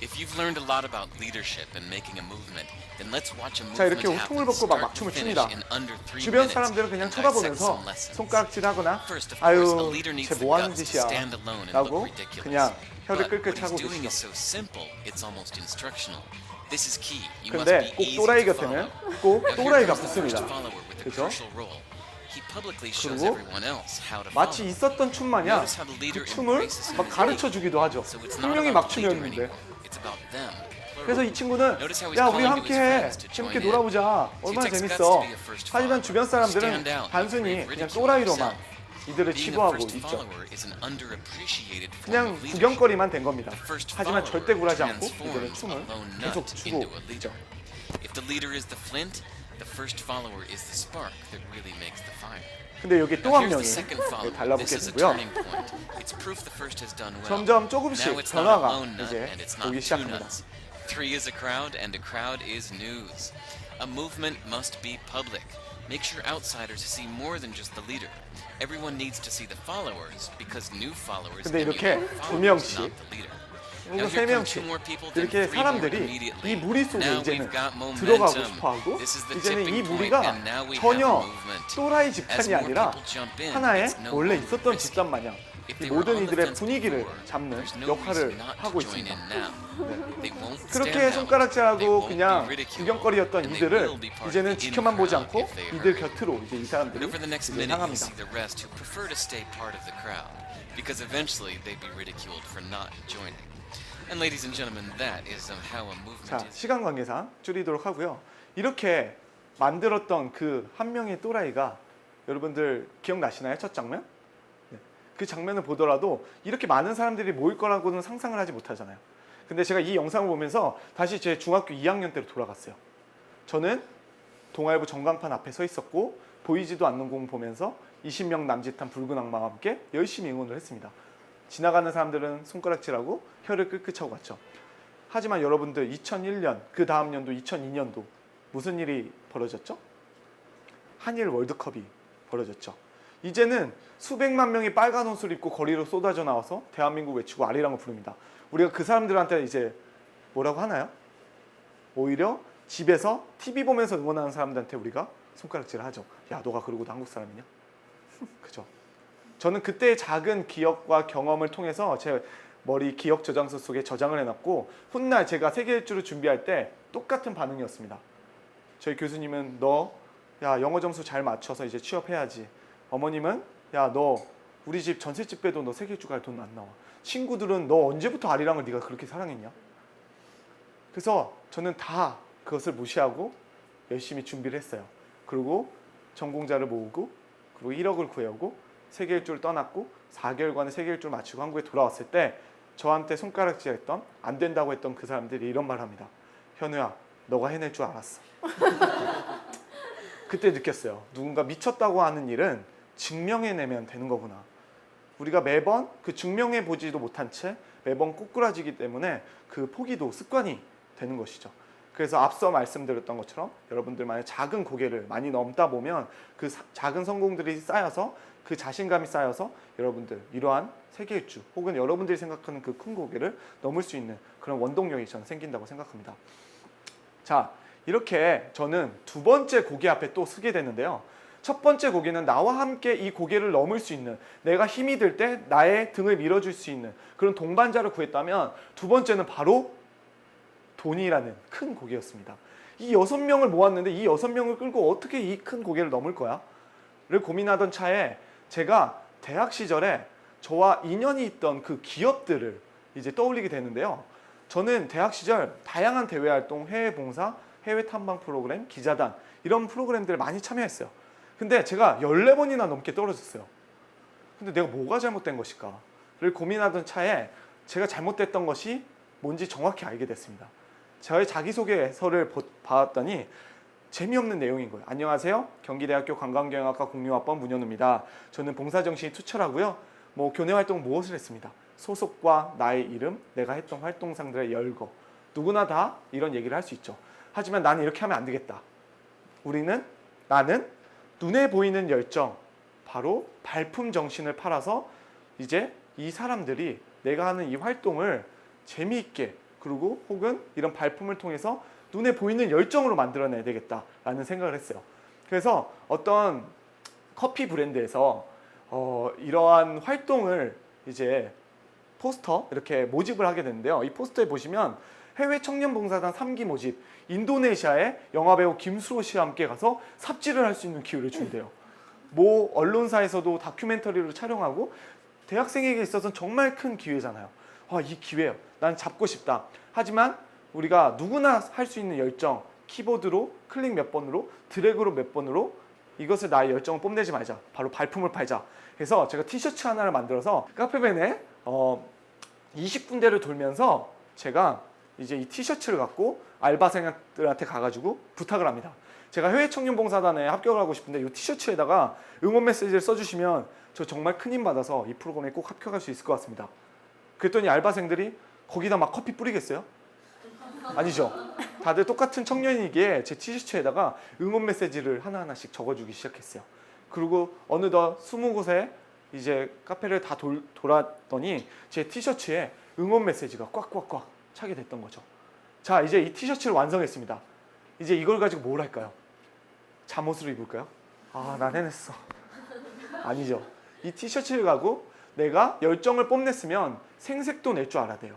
D: If you've learned a lot about leadership and making a movement, then let's watch a
B: 자,
D: movement
B: 이렇게 우통을
D: happen
B: 벗고 막
D: start to
B: 막춤을
D: finish
B: 춥니다.
D: in under 3
B: 주변
D: minutes
B: 사람들은 그냥
D: and dissect
B: 쳐다보면서
D: some lessons.
B: 손가락질하거나
D: First, of course, a
B: 아유
D: leader needs
B: 쟤
D: the
B: 뭐 하는
D: guts to
B: 짓이야
D: stand alone and
B: 라고
D: look ridiculous.
B: 그냥 혀를
D: But
B: 끌끌
D: what
B: 차고
D: he's doing is
B: 계시죠.
D: so simple, it's almost instructional. This is key. You must
B: 근데
D: be
B: 꼭
D: easy
B: 또라이
D: to
B: 곁에는
D: follow.
B: 꼭
D: Now here
B: 또라이가
D: comes the first
B: 붙습니다.
D: follower with a
B: 그죠?
D: crucial role. He publicly shows
B: 그리고
D: everyone else how to
B: 마치
D: follow.
B: 있었던 춤 마냥
D: Notice how the leader
B: 그 춤을
D: embraces
B: 막
D: his
B: 가르쳐 주기도 하죠.
D: So it's not
B: 분명히
D: about the leader
B: 막춤이었는데.
D: anymore. It's about them.
B: 그래서 이 친구는
D: Notice how he's
B: 야 우리
D: calling to
B: 함께
D: his
B: 해,
D: friends to join
B: 함께
D: in.
B: 놀아보자,
D: It
B: 얼마나
D: takes guts
B: 재밌어.
D: to be a first
B: 하지만
D: follower.
B: 주변 사람들은
D: Stand out,
B: 단순히
D: you
B: 그냥
D: ridicule
B: 또라이로만
D: yourself.
B: 이들을
D: Being a
B: 치부하고
D: first
B: 있죠.
D: follower is an underappreciated form
B: 그냥
D: of leadership.
B: 구경거리만 된 겁니다.
D: The first
B: 하지만
D: follower
B: 절대 굴하지 않고 이들은
D: transforms
B: 춤을
D: a lone
B: 계속
D: nut
B: 추고
D: into a
B: 있죠.
D: leader. If the leader is the flint, the first follower is the spark that really makes the fire.
B: 근데 여기 또
D: Now
B: 한
D: here's
B: 명이
D: the second follower.
B: 달라붙게
D: This is a
B: 되고요.
D: turning point. It's proof the first has done well.
B: 점점
D: Now
B: 조금씩
D: it's not a
B: 변화가
D: lone nut
B: 이제
D: and it's not
B: 보기
D: two
B: 시작합니다.
D: nuts. Three is a crowd and a crowd is news. A movement must be public. Make sure outsiders see more than just the leader. Everyone needs to see the followers because new followers
B: 근데 이렇게
D: emulate
B: 두
D: followers,
B: 명씩,
D: not the leader.
B: 혹은
D: Now
B: 세
D: here come
B: 명씩
D: two more people, then
B: 이렇게
D: three more
B: 사람들이
D: immediately.
B: 이 무리 속에
D: Now
B: 이제는
D: we've got momentum.
B: 들어가고 싶어하고
D: This is the
B: 이제는 이
D: tipping point,
B: 무리가
D: and now we have
B: 전혀
D: a movement.
B: 또라이
D: As
B: 집단이
D: more
B: 아니라
D: people jump in,
B: 하나의
D: it's no
B: 원래
D: longer
B: 있었던
D: risky.
B: 집단 마냥
D: If
B: 이
D: they were
B: 모든
D: on the
B: 이들의
D: fence
B: 분위기를
D: before,
B: 잡는
D: there's no
B: 역할을
D: reason not to
B: 하고
D: join
B: 있습니다.
D: in now. They won't
B: 그렇게
D: stand out. They
B: 손가락질하고
D: won't
B: 그냥
D: be ridiculed.
B: 구경거리였던
D: And they
B: 이들을
D: will be part of
B: 이제는
D: the
B: 지켜만
D: in
B: 보지
D: crowd
B: 않고
D: if they
B: 이들
D: hurry.
B: 곁으로 이제 이 사람들이
D: But over the next
B: 이제
D: minute, you'll
B: 향합니다.
D: see the rest who prefer to stay part of the crowd, because eventually they'd be ridiculed for not joining. And ladies and gentlemen, that is how a
B: 자,
D: movement is.
B: 시간 관계상 줄이도록 하고요. 이렇게 만들었던 그 한 명의 또라이가 여러분들 기억나시나요? 첫 장면? 네. 그 장면을 보더라도 이렇게 많은 사람들이 모일 거라고는 상상을 하지 못하잖아요. 근데 제가 이 영상을 보면서 다시 제 중학교 2학년 때로 돌아갔어요. 저는 동아일보 전광판 앞에 서 있었고 보이지도 않는 공 보면서 20명 남짓한 붉은 악마와 함께 열심히 응원을 했습니다. 지나가는 사람들은 손가락질하고 혀를 끌끌차고 갔죠. 하지만 여러분들 2001년 그 다음 연도 2002년도 무슨 일이 벌어졌죠? 한일 월드컵이 벌어졌죠. 이제는 수백만 명이 빨간 옷을 입고 거리로 쏟아져 나와서 대한민국 외치고 아리랑을 부릅니다. 우리가 그 사람들한테 이제 뭐라고 하나요? 오히려 집에서 TV 보면서 응원하는 사람들한테 우리가 손가락질을 하죠. 야, 너가 그러고도 한국 사람이냐? 그죠? 저는 그때의 작은 기억과 경험을 통해서 제 머리 기억 저장소 속에 저장을 해놨고 훗날 제가 세계 일주를 준비할 때 똑같은 반응이었습니다. 저희 교수님은 너 야 영어 점수 잘 맞춰서 이제 취업해야지. 어머님은 야 너 우리 집 전셋집 빼도 너 세계 일주 갈 돈 안 나와. 친구들은 너 언제부터 아리랑을 네가 그렇게 사랑했냐? 그래서 저는 다 그것을 무시하고 열심히 준비를 했어요. 그리고 전공자를 모으고 그리고 1억을 구해오고 세계 일주를 떠났고 4개월간의 세계 일주를 마치고 한국에 돌아왔을 때 저한테 손가락질했던 안 된다고 했던 그 사람들이 이런 말을 합니다. 현우야, 너가 해낼 줄 알았어. 그때 느꼈어요. 누군가 미쳤다고 하는 일은 증명해내면 되는 거구나. 우리가 매번 그 증명해 보지도 못한 채 매번 꼬꾸라지기 때문에 그 포기도 습관이 되는 것이죠. 그래서 앞서 말씀드렸던 것처럼 여러분들만의 작은 고개를 많이 넘다 보면 그 작은 성공들이 쌓여서 그 자신감이 쌓여서 여러분들 이러한 세계 일주 혹은 여러분들이 생각하는 그 큰 고개를 넘을 수 있는 그런 원동력이 저는 생긴다고 생각합니다. 자, 이렇게 저는 두 번째 고개 앞에 또 서게 되는데요. 첫 번째 고개는 나와 함께 이 고개를 넘을 수 있는, 내가 힘이 들 때 나의 등을 밀어줄 수 있는 그런 동반자를 구했다면, 두 번째는 바로 돈이라는 큰 고개였습니다. 이 6명을 모았는데 이 6명을 끌고 어떻게 이 큰 고개를 넘을 거야? 를 고민하던 차에 제가 대학 시절에 저와 인연이 있던 그 기업들을 이제 떠올리게 되는데요. 저는 대학 시절 다양한 대외 활동, 해외 봉사, 해외 탐방 프로그램, 기자단 이런 프로그램들을 많이 참여했어요. 근데 제가 14번이나 넘게 떨어졌어요. 근데 내가 뭐가 잘못된 것일까? 를 고민하던 차에 제가 잘못됐던 것이 뭔지 정확히 알게 됐습니다. 저의 자기소개서를 봤더니 재미없는 내용인 거예요. 안녕하세요. 경기대학교 관광경영학과 공유학번 문현우입니다. 저는 봉사정신이 투철하고요. 교내활동 무엇을 했습니다. 소속과 나의 이름, 내가 했던 활동상들의 열거. 누구나 다 이런 얘기를 할 수 있죠. 하지만 나는 이렇게 하면 안 되겠다. 나는 눈에 보이는 열정, 바로 발품 정신을 팔아서 이제 이 사람들이 내가 하는 이 활동을 재미있게, 그리고 혹은 이런 발품을 통해서 눈에 보이는 열정으로 만들어내야 되겠다라는 생각을 했어요. 그래서 어떤 커피 브랜드에서 이러한 활동을 이제 포스터 이렇게 모집을 하게 됐는데요. 이 포스터에 보시면 해외 청년봉사단 3기 모집, 인도네시아에 영화배우 김수로 씨와 함께 가서 삽질을 할 수 있는 기회를 준대요. 언론사에서도 다큐멘터리로 촬영하고 대학생에게 있어서는 정말 큰 기회잖아요. 이 기회요. 난 잡고 싶다. 하지만 우리가 누구나 할 수 있는 열정, 키보드로 클릭 몇 번으로, 드래그로 몇 번으로 이것을 나의 열정을 뽐내지 말자. 바로 발품을 팔자. 그래서 제가 티셔츠 하나를 만들어서 카페벤에 20군데를 돌면서 제가 이제 이 티셔츠를 갖고 알바생들한테 가가지고 부탁을 합니다. 제가 해외 청년봉사단에 합격을 하고 싶은데 이 티셔츠에다가 응원 메시지를 써주시면 저 정말 큰 힘 받아서 이 프로그램에 꼭 합격할 수 있을 것 같습니다. 그랬더니 알바생들이 거기다 막 커피 뿌리겠어요? 아니죠. 다들 똑같은 청년이기에 제 티셔츠에다가 응원 메시지를 하나하나씩 적어주기 시작했어요. 그리고 어느덧 20곳에 이제 카페를 다 돌았더니 제 티셔츠에 응원 메시지가 꽉꽉꽉 차게 됐던 거죠. 자, 이제 이 티셔츠를 완성했습니다. 이제 이걸 가지고 뭘 할까요? 잠옷으로 입을까요? 난 해냈어. 아니죠. 이 티셔츠를 가지고 내가 열정을 뽐냈으면 생색도 낼 줄 알아야 돼요.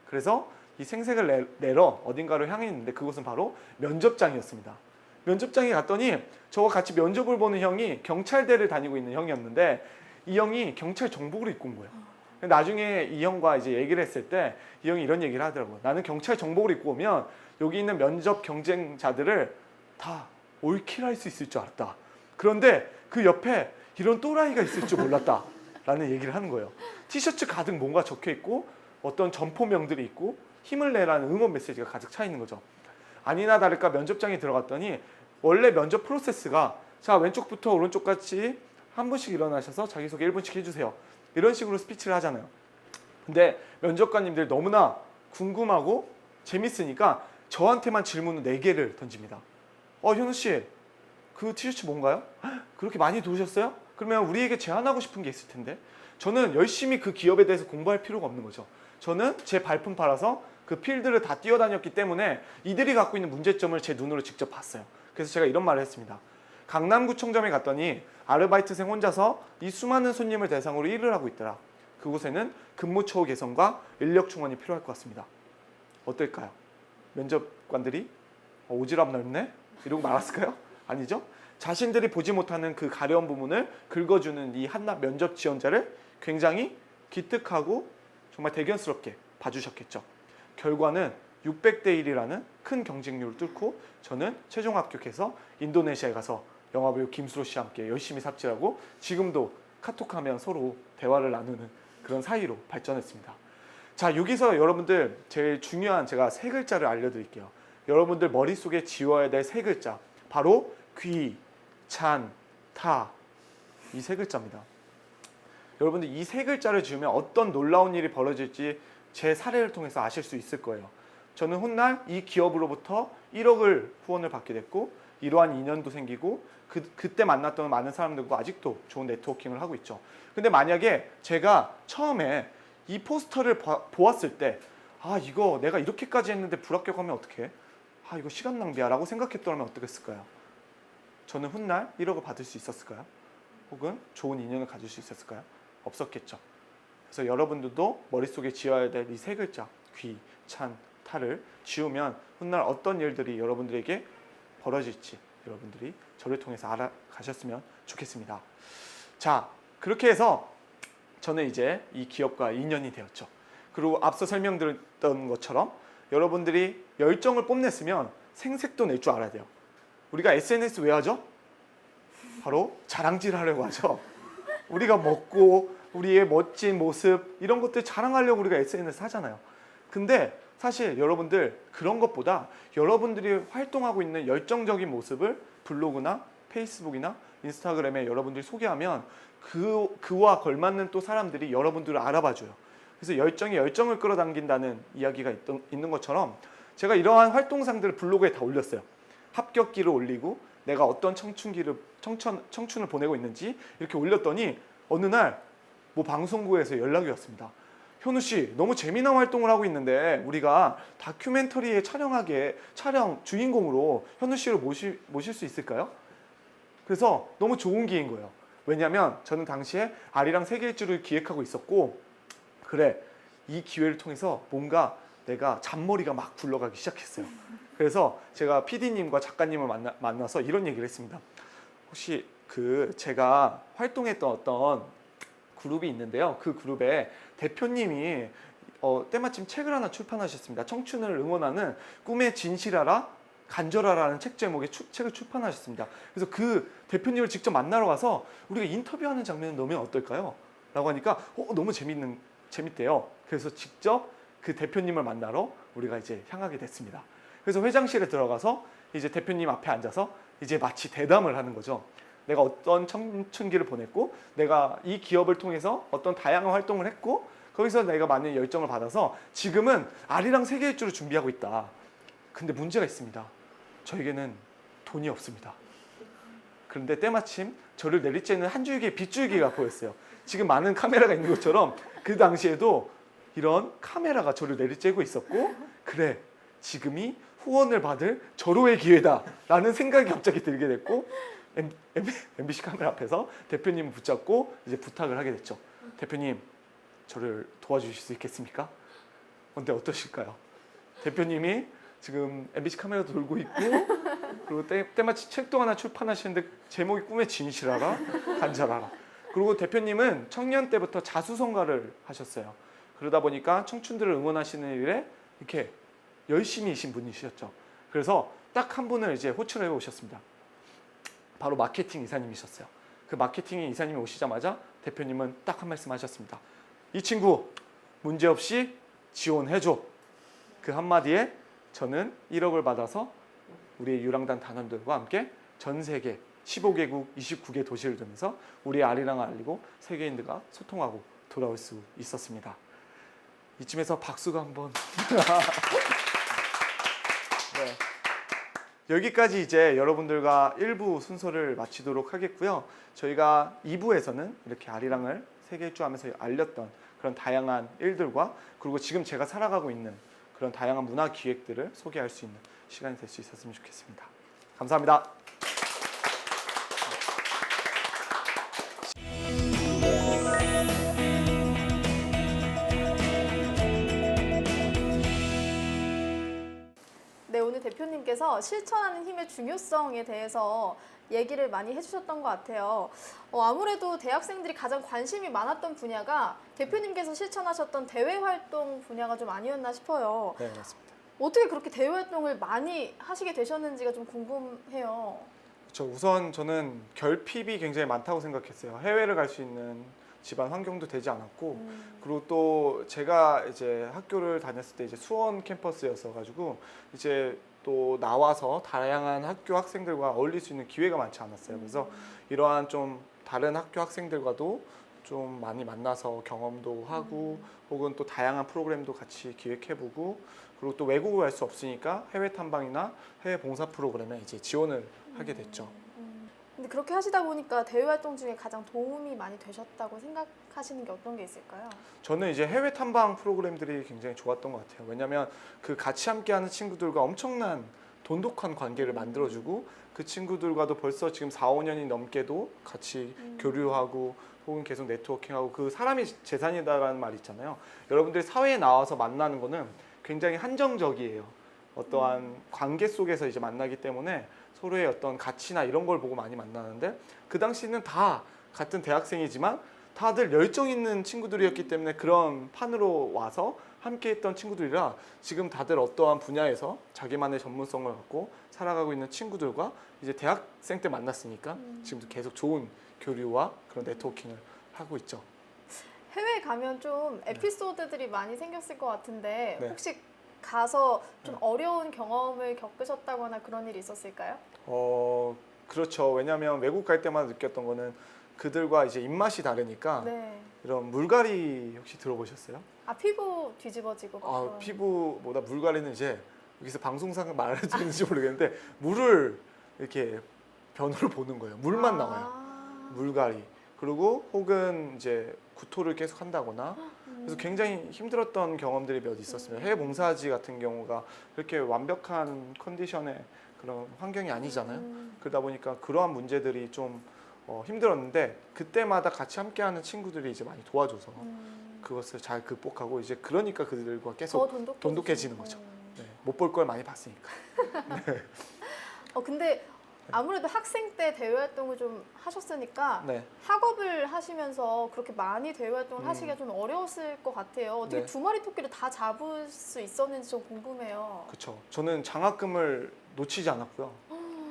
B: 그래서 이 생색을 내러 어딘가로 향해 있는데 그곳은 바로 면접장이었습니다. 면접장에 갔더니 저와 같이 면접을 보는 형이 경찰대를 다니고 있는 형이었는데 이 형이 경찰 정복을 입고 온 거예요. 나중에 이 형과 이제 얘기를 했을 때 이 형이 이런 얘기를 하더라고요. 나는 경찰 정복을 입고 오면 여기 있는 면접 경쟁자들을 다 올킬할 수 있을 줄 알았다. 그런데 그 옆에 이런 또라이가 있을 줄 몰랐다. 라는 얘기를 하는 거예요. 티셔츠 가득 뭔가 적혀 있고 어떤 점포명들이 있고 힘을 내라는 응원 메시지가 가득 차 있는 거죠. 아니나 다를까 면접장에 들어갔더니 원래 면접 프로세스가 자, 왼쪽부터 오른쪽까지 한 분씩 일어나셔서 자기소개 1분씩 해주세요. 이런 식으로 스피치를 하잖아요. 근데 면접관님들 너무나 궁금하고 재밌으니까 저한테만 질문을 4개를 던집니다. 현우씨, 그 티셔츠 뭔가요? 그렇게 많이 도우셨어요? 그러면 우리에게 제안하고 싶은 게 있을 텐데. 저는 열심히 그 기업에 대해서 공부할 필요가 없는 거죠. 저는 제 발품 팔아서 그 필드를 다 뛰어다녔기 때문에 이들이 갖고 있는 문제점을 제 눈으로 직접 봤어요. 그래서 제가 이런 말을 했습니다. 강남구청점에 갔더니 아르바이트생 혼자서 이 수많은 손님을 대상으로 일을 하고 있더라. 그곳에는 근무 처우 개선과 인력 충원이 필요할 것 같습니다. 어떨까요? 면접관들이 오지랖 넓네? 이러고 말았을까요? 아니죠? 자신들이 보지 못하는 그 가려운 부분을 긁어주는 이 한낱 면접 지원자를 굉장히 기특하고 정말 대견스럽게 봐주셨겠죠. 결과는 600대 1이라는 큰 경쟁률을 뚫고 저는 최종 합격해서 인도네시아에 가서 영화배우 김수로 씨와 함께 열심히 삽질하고 지금도 카톡하면 서로 대화를 나누는 그런 사이로 발전했습니다. 자, 여기서 여러분들 제일 중요한 제가 세 글자를 알려드릴게요. 여러분들 머릿속에 지워야 될 세 글자, 바로 귀, 찬, 타, 이 세 글자입니다. 여러분들 이 세 글자를 지우면 어떤 놀라운 일이 벌어질지 제 사례를 통해서 아실 수 있을 거예요. 저는 훗날 이 기업으로부터 1억을 후원을 받게 됐고 이러한 인연도 생기고 그때 만났던 많은 사람들과 아직도 좋은 네트워킹을 하고 있죠. 근데 만약에 제가 처음에 이 포스터를 보았을 때 이거 내가 이렇게까지 했는데 불합격하면 어떡해? 이거 시간 낭비야 라고 생각했더라면 어떻겠을까요? 저는 훗날 1억을 받을 수 있었을까요? 혹은 좋은 인연을 가질 수 있었을까요? 없었겠죠. 그래서 여러분들도 머릿속에 지어야 될 이 세 글자 귀, 찬, 타를 지우면 훗날 어떤 일들이 여러분들에게 벌어질지 여러분들이 저를 통해서 알아가셨으면 좋겠습니다. 자, 그렇게 해서 저는 이제 이 기업과 인연이 되었죠. 그리고 앞서 설명드렸던 것처럼 여러분들이 열정을 뽐냈으면 생색도 낼 줄 알아야 돼요. 우리가 SNS 왜 하죠? 바로 자랑질 하려고 하죠. 우리가 먹고 우리의 멋진 모습 이런 것들 자랑하려고 우리가 SNS 하잖아요. 근데 사실 여러분들 그런 것보다 여러분들이 활동하고 있는 열정적인 모습을 블로그나 페이스북이나 인스타그램에 여러분들이 소개하면 그와 걸맞는 또 사람들이 여러분들을 알아봐줘요. 그래서 열정이 열정을 끌어당긴다는 이야기가 있는 것처럼 제가 이러한 활동상들을 블로그에 다 올렸어요. 합격기를 올리고 내가 어떤 청춘을 보내고 있는지 이렇게 올렸더니 어느 날 방송국에서 연락이 왔습니다. 현우 씨, 너무 재미난 활동을 하고 있는데 우리가 다큐멘터리에 촬영 주인공으로 현우 씨를 모실 수 있을까요? 그래서 너무 좋은 기회인 거예요. 왜냐하면 저는 당시에 아리랑 세계 일주를 기획하고 있었고 그래, 이 기회를 통해서 뭔가 내가 잔머리가 막 굴러가기 시작했어요. 그래서 제가 PD님과 작가님을 만나서 이런 얘기를 했습니다. 혹시 제가 활동했던 어떤 그룹이 있는데요. 그 그룹에 대표님이 때마침 책을 하나 출판하셨습니다. 청춘을 응원하는 꿈의 진실하라 간절하라는 책 제목의 책을 출판하셨습니다. 그래서 그 대표님을 직접 만나러 가서 우리가 인터뷰하는 장면을 넣으면 어떨까요? 라고 하니까 너무 재밌대요. 그래서 직접 그 대표님을 만나러 우리가 이제 향하게 됐습니다. 그래서 회장실에 들어가서 이제 대표님 앞에 앉아서 이제 마치 대담을 하는 거죠. 내가 어떤 청춘기를 보냈고 내가 이 기업을 통해서 어떤 다양한 활동을 했고 거기서 내가 많은 열정을 받아서 지금은 아리랑 세계 일주를 준비하고 있다. 근데 문제가 있습니다. 저에게는 돈이 없습니다. 그런데 때마침 저를 내리쬐는 한 줄기의 빗줄기가 보였어요. 지금 많은 카메라가 있는 것처럼 그 당시에도 이런 카메라가 저를 내리쬐고 있었고 그래, 지금이 후원을 받을 절호의 기회다 라는 생각이 갑자기 들게 됐고 MBC 카메라 앞에서 대표님을 붙잡고 이제 부탁을 하게 됐죠. 대표님, 저를 도와주실 수 있겠습니까? 근데 어떠실까요? 대표님이 지금 MBC 카메라도 돌고 있고 그리고 때마침 책도 하나 출판하시는데 제목이 꿈의 진실하라 간절하라. 그리고 대표님은 청년 때부터 자수성가를 하셨어요. 그러다 보니까 청춘들을 응원하시는 일에 이렇게 열심히이신 분이셨죠. 그래서 딱 한 분을 이제 호출해 오셨습니다. 바로 마케팅 이사님이셨어요. 그 마케팅 이사님이 오시자마자 대표님은 딱 한 말씀 하셨습니다. 이 친구 문제없이 지원해줘. 그 한마디에 저는 1억을 받아서 우리의 유랑단 단원들과 함께 전 세계 15개국 29개 도시를 돌면서 우리의 아리랑을 알리고 세계인들과 소통하고 돌아올 수 있었습니다. 이쯤에서 박수가 한번. 네. 여기까지 이제 여러분들과 1부 순서를 마치도록 하겠고요. 저희가 2부에서는 이렇게 아리랑을 세계 일주하면서 알렸던 그런 다양한 일들과 그리고 지금 제가 살아가고 있는 그런 다양한 문화 기획들을 소개할 수 있는 시간이 될 수 있었으면 좋겠습니다. 감사합니다.
A: 네, 오늘 대표님께서 실천하는 힘의 중요성에 대해서 얘기를 많이 해주셨던 것 같아요. 아무래도 대학생들이 가장 관심이 많았던 분야가 대표님께서 실천하셨던 대외 활동 분야가 좀 아니었나 싶어요.
B: 네, 맞습니다.
A: 어떻게 그렇게 대외 활동을 많이 하시게 되셨는지가 좀 궁금해요.
B: 우선 저는 결핍이 굉장히 많다고 생각했어요. 해외를 갈 수 있는 집안 환경도 되지 않았고, 그리고 또 제가 이제 학교를 다녔을 때 이제 수원 캠퍼스였어 가지고 이제 또 나와서 다양한 학교 학생들과 어울릴 수 있는 기회가 많지 않았어요. 그래서 이러한 좀 다른 학교 학생들과도 좀 많이 만나서 경험도 하고 혹은 또 다양한 프로그램도 같이 기획해보고, 그리고 또 외국을 갈 수 없으니까 해외 탐방이나 해외 봉사 프로그램에 이제 지원을 하게 됐죠.
A: 근데 그렇게 하시다 보니까 대외 활동 중에 가장 도움이 많이 되셨다고 생각하시는 게 어떤 게 있을까요?
B: 저는 이제 해외 탐방 프로그램들이 굉장히 좋았던 것 같아요. 왜냐하면 그 같이 함께하는 친구들과 엄청난 돈독한 관계를 만들어주고, 그 친구들과도 벌써 지금 4, 5년이 넘게도 같이 교류하고 혹은 계속 네트워킹하고, 그 사람이 재산이다라는 말이 있잖아요. 여러분들이 사회에 나와서 만나는 거는 굉장히 한정적이에요. 어떠한 관계 속에서 이제 만나기 때문에 서로의 어떤 가치나 이런 걸 보고 많이 만나는데, 그 당시는 다 같은 대학생이지만 다들 열정 있는 친구들이었기 때문에 그런 판으로 와서 함께 했던 친구들이라, 지금 다들 어떠한 분야에서 자기만의 전문성을 갖고 살아가고 있는 친구들과 이제 대학생 때 만났으니까 지금도 계속 좋은 교류와 그런 네트워킹을 하고 있죠.
A: 해외에 가면 좀 에피소드들이 많이 생겼을 것 같은데
B: 네.
A: 혹시 가서 좀 어려운 경험을 겪으셨다거나 그런 일이 있었을까요?
B: 그렇죠. 왜냐하면 외국 갈 때마다 느꼈던 거는 그들과 이제 입맛이 다르니까
A: 네.
B: 이런 물갈이 혹시 들어보셨어요?
A: 피부 뒤집어지고 막 그런.
B: 피부보다 물갈이는 이제 여기서 방송상 말해도 되는지 모르겠는데 물을 이렇게 변으로 보는 거예요. 물만 나와요. 물갈이. 그리고 혹은 이제 구토를 계속 한다거나, 그래서 굉장히 힘들었던 경험들이 몇 있었습니다. 해외 봉사지 같은 경우가 그렇게 완벽한 컨디션의 그런 환경이 아니잖아요. 그러다 보니까 그러한 문제들이 좀 힘들었는데, 그때마다 같이 함께하는 친구들이 이제 많이 도와줘서 그것을 잘 극복하고, 이제 그러니까 그들과
A: 더
B: 계속 돈독해지는 거죠. 네, 못 볼 걸 많이 봤으니까.
A: 근데 아무래도 학생 때 대외 활동을 좀 하셨으니까
B: 네.
A: 학업을 하시면서 그렇게 많이 대외 활동을 하시기가 좀 어려웠을 것 같아요. 어떻게
B: 네.
A: 두 마리 토끼를 다 잡을 수 있었는지 좀 궁금해요.
B: 그렇죠. 저는 장학금을 놓치지 않았고요.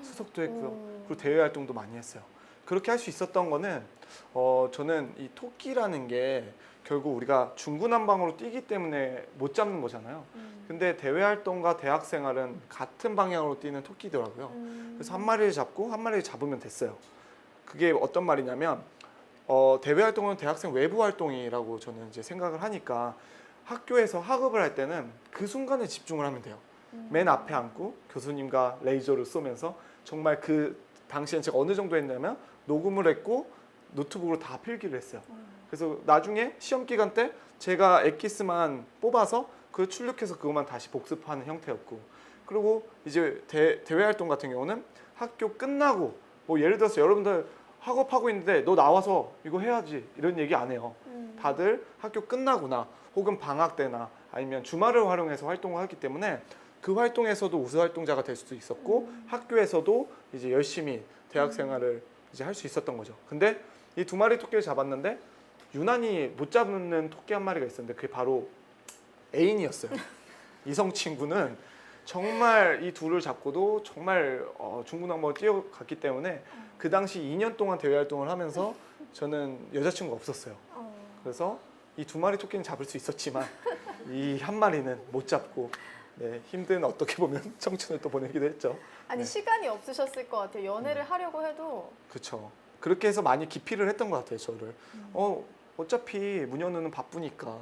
B: 수석도 했고요. 그리고 대외 활동도 많이 했어요. 그렇게 할 수 있었던 거는 저는 이 토끼라는 게 결국 우리가 중구난방으로 뛰기 때문에 못 잡는 거잖아요. 근데 대외 활동과 대학 생활은 같은 방향으로 뛰는 토끼더라고요. 그래서 한 마리를 잡고 한 마리를 잡으면 됐어요. 그게 어떤 말이냐면 대외 활동은 대학생 외부 활동이라고 저는 이제 생각을 하니까, 학교에서 학업을 할 때는 그 순간에 집중을 하면 돼요. 맨 앞에 앉고 교수님과 레이저를 쏘면서, 정말 그 당시엔 제가 어느 정도 했냐면 녹음을 했고 노트북으로 다 필기를 했어요. 그래서 나중에 시험 기간 때 제가 엑기스만 뽑아서 그걸 출력해서 그것만 다시 복습하는 형태였고, 그리고 이제 대외 활동 같은 경우는 학교 끝나고, 뭐 예를 들어서 여러분들 학업하고 있는데 너 나와서 이거 해야지 이런 얘기 안 해요. 다들 학교 끝나거나 혹은 방학 때나 아니면 주말을 활용해서 활동을 하기 때문에 그 활동에서도 우수 활동자가 될 수도 있었고, 학교에서도 이제 열심히 대학 생활을 이제 할 수 있었던 거죠. 근데 이 두 마리 토끼를 잡았는데 유난히 못 잡는 토끼 한 마리가 있었는데, 그게 바로 애인이었어요. 이성 친구는 정말 이 둘을 잡고도 정말 중구난방을 뛰어갔기 때문에 그 당시 2년 동안 대외 활동을 하면서 저는 여자친구가 없었어요. 그래서 이 두 마리 토끼는 잡을 수 있었지만 이 한 마리는 못 잡고, 네, 힘든 어떻게 보면 청춘을 또 보내기도 했죠.
A: 아니
B: 네.
A: 시간이 없으셨을 것 같아요. 연애를 하려고 해도.
B: 그렇죠. 그렇게 해서 많이 기피를 했던 것 같아요, 저를. 어차피 문현우는 바쁘니까.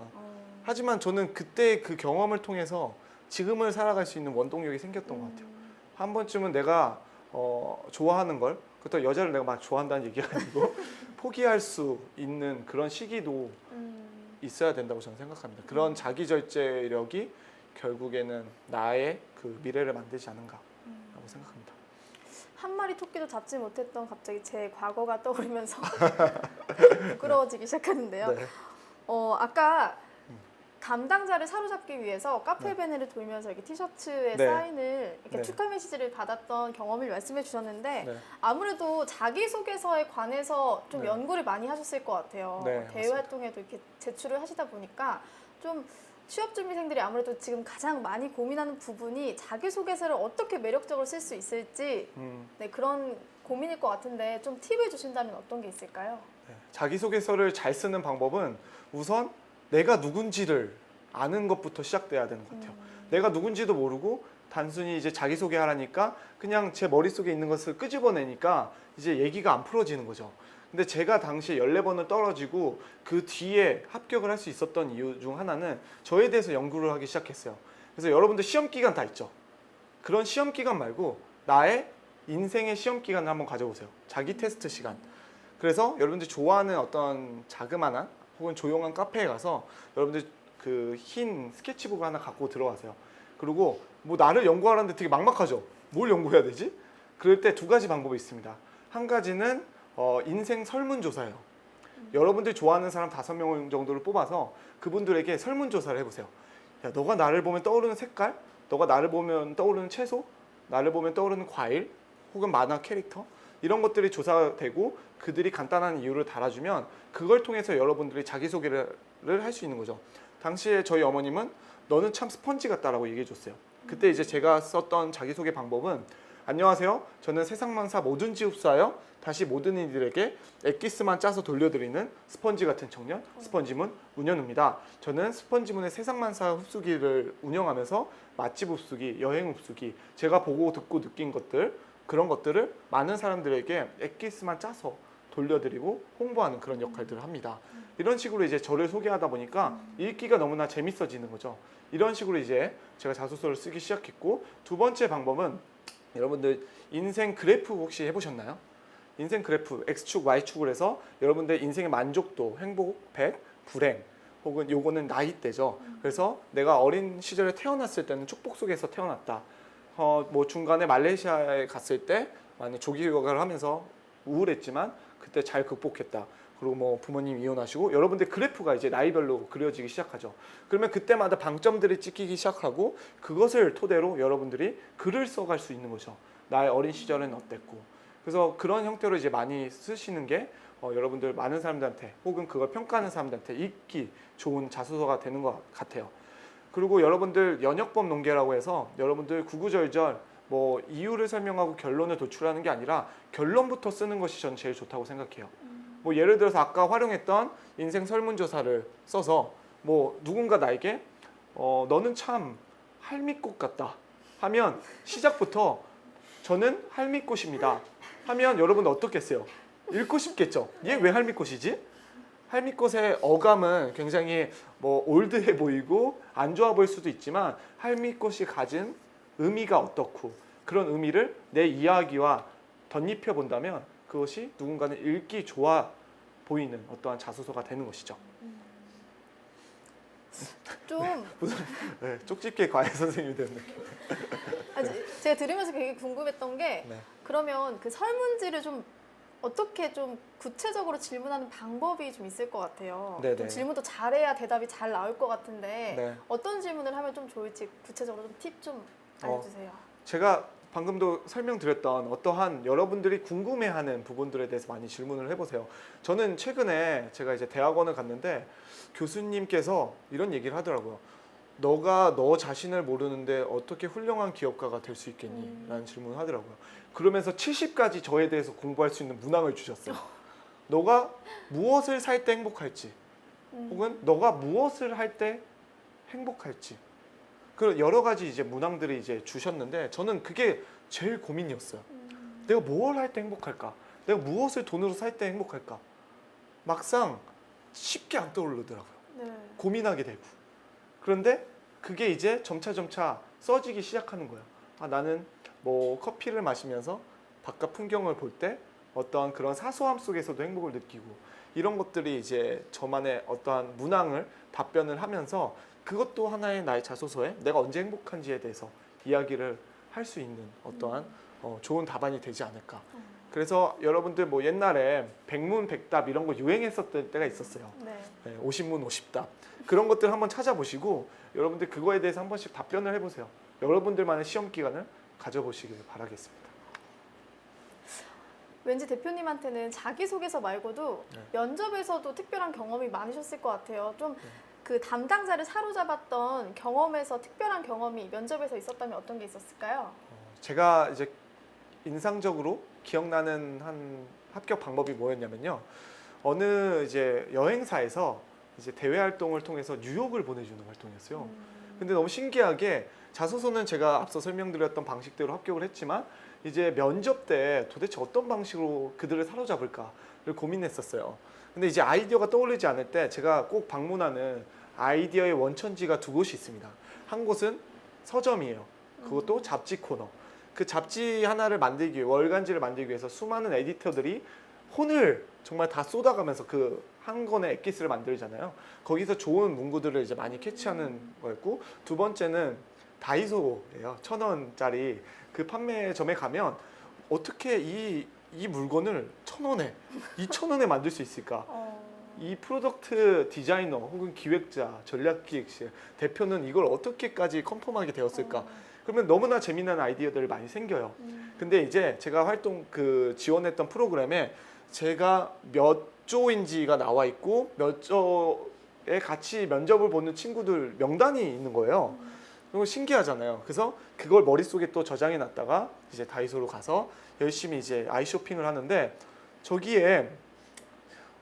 B: 하지만 저는 그때 그 경험을 통해서 지금을 살아갈 수 있는 원동력이 생겼던 것 같아요. 한 번쯤은 내가 좋아하는 걸, 그렇다고 여자를 내가 막 좋아한다는 얘기가 아니고 포기할 수 있는 그런 시기도 있어야 된다고 저는 생각합니다. 그런 자기 절제력이 결국에는 나의 그 미래를 만들지 않은가라고 생각합니다.
A: 한 마리 토끼도 잡지 못했던 갑자기 제 과거가 떠오르면서 부끄러워지기 시작하는데요.
B: 네.
A: 아까 담당자를 사로잡기 위해서 카페
B: 네.
A: 베네를 돌면서 이렇게 티셔츠에
B: 네.
A: 사인을 이렇게
B: 네.
A: 축하 메시지를 받았던 경험을 말씀해 주셨는데
B: 네.
A: 아무래도 자기소개서에 관해서 좀
B: 네.
A: 연구를 많이 하셨을 것 같아요.
B: 네,
A: 대외
B: 맞습니다.
A: 활동에도 이렇게 제출을 하시다 보니까 좀 취업준비생들이 아무래도 지금 가장 많이 고민하는 부분이 자기소개서를 어떻게 매력적으로 쓸 수 있을지 네, 그런 고민일 것 같은데 좀 팁을 주신다면 어떤 게 있을까요?
B: 네, 자기소개서를 잘 쓰는 방법은 우선 내가 누군지를 아는 것부터 시작돼야 되는 것 같아요. 내가 누군지도 모르고 단순히 이제 자기소개하라니까 그냥 제 머릿속에 있는 것을 끄집어내니까 이제 얘기가 안 풀어지는 거죠. 근데 제가 당시에 14번을 떨어지고 그 뒤에 합격을 할 수 있었던 이유 중 하나는 저에 대해서 연구를 하기 시작했어요. 그래서 여러분들 시험 기간 다 있죠. 그런 시험 기간 말고 나의 인생의 시험 기간을 한번 가져보세요. 자기 테스트 시간. 그래서 여러분들 좋아하는 어떤 자그마한 혹은 조용한 카페에 가서 여러분들 그 흰 스케치북을 하나 갖고 들어가세요. 그리고 뭐 나를 연구하라는데 되게 막막하죠. 뭘 연구해야 되지? 그럴 때 두 가지 방법이 있습니다. 한 가지는 인생 설문조사예요. 여러분들이 좋아하는 사람 5명 정도를 뽑아서 그분들에게 설문조사를 해보세요. 야, 너가 나를 보면 떠오르는 색깔? 너가 나를 보면 떠오르는 채소? 나를 보면 떠오르는 과일? 혹은 만화 캐릭터? 이런 것들이 조사되고 그들이 간단한 이유를 달아주면 그걸 통해서 여러분들이 자기소개를 할 수 있는 거죠. 당시에 저희 어머님은 너는 참 스펀지 같다라고 얘기해 줬어요. 그때 이제 제가 썼던 자기소개 방법은 안녕하세요. 저는 세상만사 뭐든지 흡수하여 다시 모든 이들에게 엑기스만 짜서 돌려드리는 스펀지 같은 청년, 스펀지문 문현우입니다. 저는 스펀지문의 세상만사 흡수기를 운영하면서 맛집 흡수기, 여행 흡수기, 제가 보고 듣고 느낀 것들, 그런 것들을 많은 사람들에게 엑기스만 짜서 돌려드리고 홍보하는 그런 역할들을 합니다. 이런 식으로 이제 저를 소개하다 보니까 읽기가 너무나 재밌어지는 거죠. 이런 식으로 이제 제가 자소서를 쓰기 시작했고, 두 번째 방법은 여러분들 인생 그래프 혹시 해보셨나요? 인생 그래프 X축, Y축을 해서 여러분들 인생의 만족도, 행복, 100, 불행 혹은 요거는 나이대죠. 그래서 내가 어린 시절에 태어났을 때는 축복 속에서 태어났다. 뭐 중간에 말레이시아에 갔을 때 만약 조기 휴가를 하면서 우울했지만 그때 잘 극복했다. 그리고 뭐 부모님 이혼하시고 여러분들 그래프가 이제 나이별로 그려지기 시작하죠. 그러면 그때마다 방점들이 찍히기 시작하고 그것을 토대로 여러분들이 글을 써갈 수 있는 거죠. 나의 어린 시절은 어땠고. 그래서 그런 형태로 이제 많이 쓰시는 게 여러분들 많은 사람들한테 혹은 그걸 평가하는 사람들한테 읽기 좋은 자소서가 되는 것 같아요. 그리고 여러분들 연역법 논개라고 해서 여러분들 구구절절 뭐 이유를 설명하고 결론을 도출하는 게 아니라 결론부터 쓰는 것이 저는 제일 좋다고 생각해요. 뭐 예를 들어서 아까 활용했던 인생 설문조사를 써서 뭐 누군가 나에게 너는 참 할미꽃 같다 하면 시작부터 저는 할미꽃입니다 하면 여러분 어떻겠어요? 읽고 싶겠죠? 얘 왜 할미꽃이지? 할미꽃의 어감은 굉장히 뭐 올드해 보이고 안 좋아 보일 수도 있지만 할미꽃이 가진 의미가 어떻고 그런 의미를 내 이야기와 덧입혀 본다면 그것이 누군가는 읽기 좋아 보이는 어떠한 자소서가 되는 것이죠.
A: 좀
B: 네, 쪽집게 과외 선생님이 되는 느낌.
A: 제가 들으면서 되게 궁금했던 게
B: 네.
A: 그러면 그 설문지를 좀 어떻게 좀 구체적으로 질문하는 방법이 좀 있을 것 같아요.
B: 네네.
A: 좀 질문도 잘해야 대답이 잘 나올 것 같은데
B: 네.
A: 어떤 질문을 하면 좀 좋을지 구체적으로 좀 팁 좀 알려주세요.
B: 제가 방금도 설명드렸던 어떠한 여러분들이 궁금해하는 부분들에 대해서 많이 질문을 해보세요. 저는 최근에 제가 이제 대학원을 갔는데 교수님께서 이런 얘기를 하더라고요. 너가 너 자신을 모르는데 어떻게 훌륭한 기업가가 될 수 있겠니? 라는 질문을 하더라고요. 그러면서 70가지 저에 대해서 공부할 수 있는 문항을 주셨어요. 너가 무엇을 살 때 행복할지 혹은 너가 무엇을 할 때 행복할지 그런 여러 가지 이제 문항들이 이제 주셨는데 저는 그게 제일 고민이었어요. 내가 뭘 할 때 행복할까? 내가 무엇을 돈으로 살 때 행복할까? 막상 쉽게 안 떠오르더라고요.
A: 네.
B: 고민하게 되고. 그런데 그게 이제 점차 써지기 시작하는 거예요. 아, 나는 뭐 커피를 마시면서 바깥 풍경을 볼 때 어떠한 그런 사소함 속에서도 행복을 느끼고 이런 것들이 이제 저만의 어떠한 문항을 답변을 하면서 그것도 하나의 나의 자소서에 내가 언제 행복한지에 대해서 이야기를 할 수 있는 어떠한 좋은 답안이 되지 않을까. 그래서 여러분들 뭐 옛날에 백문백답 이런 거 유행했었던 때가 있었어요.
A: 네.
B: 50문 50답 그런 것들 한번 찾아보시고 여러분들 그거에 대해서 한 번씩 답변을 해보세요. 여러분들만의 시험 기간을 가져보시길 바라겠습니다.
A: 왠지 대표님한테는 자기소개서 말고도
B: 네.
A: 면접에서도 특별한 경험이 많으셨을 것 같아요. 좀 그 담당자를 사로잡았던 경험에서 특별한 경험이 면접에서 있었다면 어떤 게 있었을까요?
B: 제가 이제 인상적으로 기억나는 한 합격 방법이 뭐였냐면요. 어느 이제 여행사에서 이제 대외 활동을 통해서 뉴욕을 보내주는 활동이었어요. 근데 너무 신기하게 자소서는 제가 앞서 설명드렸던 방식대로 합격을 했지만 이제 면접 때 도대체 어떤 방식으로 그들을 사로잡을까를 고민했었어요. 근데 이제 아이디어가 떠오르지 않을 때 제가 꼭 방문하는 아이디어의 원천지가 두 곳이 있습니다. 한 곳은 서점이에요. 그것도 잡지 코너. 그 잡지 하나를 만들기 위해, 월간지를 만들기 위해서 수많은 에디터들이 혼을 정말 다 쏟아가면서 그 한 권의 엑기스를 만들잖아요. 거기서 좋은 문구들을 이제 많이 캐치하는 거였고, 두 번째는 다이소예요. 1,000원짜리 그 판매점에 가면 어떻게 이 물건을 1,000원에, 2,000원에 만들 수 있을까? 이 프로덕트 디자이너 혹은 기획자, 전략기획실 대표는 이걸 어떻게까지 컨펌하게 되었을까? 그러면 너무나 재미난 아이디어들이 많이 생겨요. 근데 이제 제가 지원했던 프로그램에 제가 몇 조인지가 나와 있고 몇 조에 같이 면접을 보는 친구들 명단이 있는 거예요. 너무 신기하잖아요. 그래서 그걸 머릿속에 또 저장해 놨다가 이제 다이소로 가서 열심히 이제 아이쇼핑을 하는데 저기에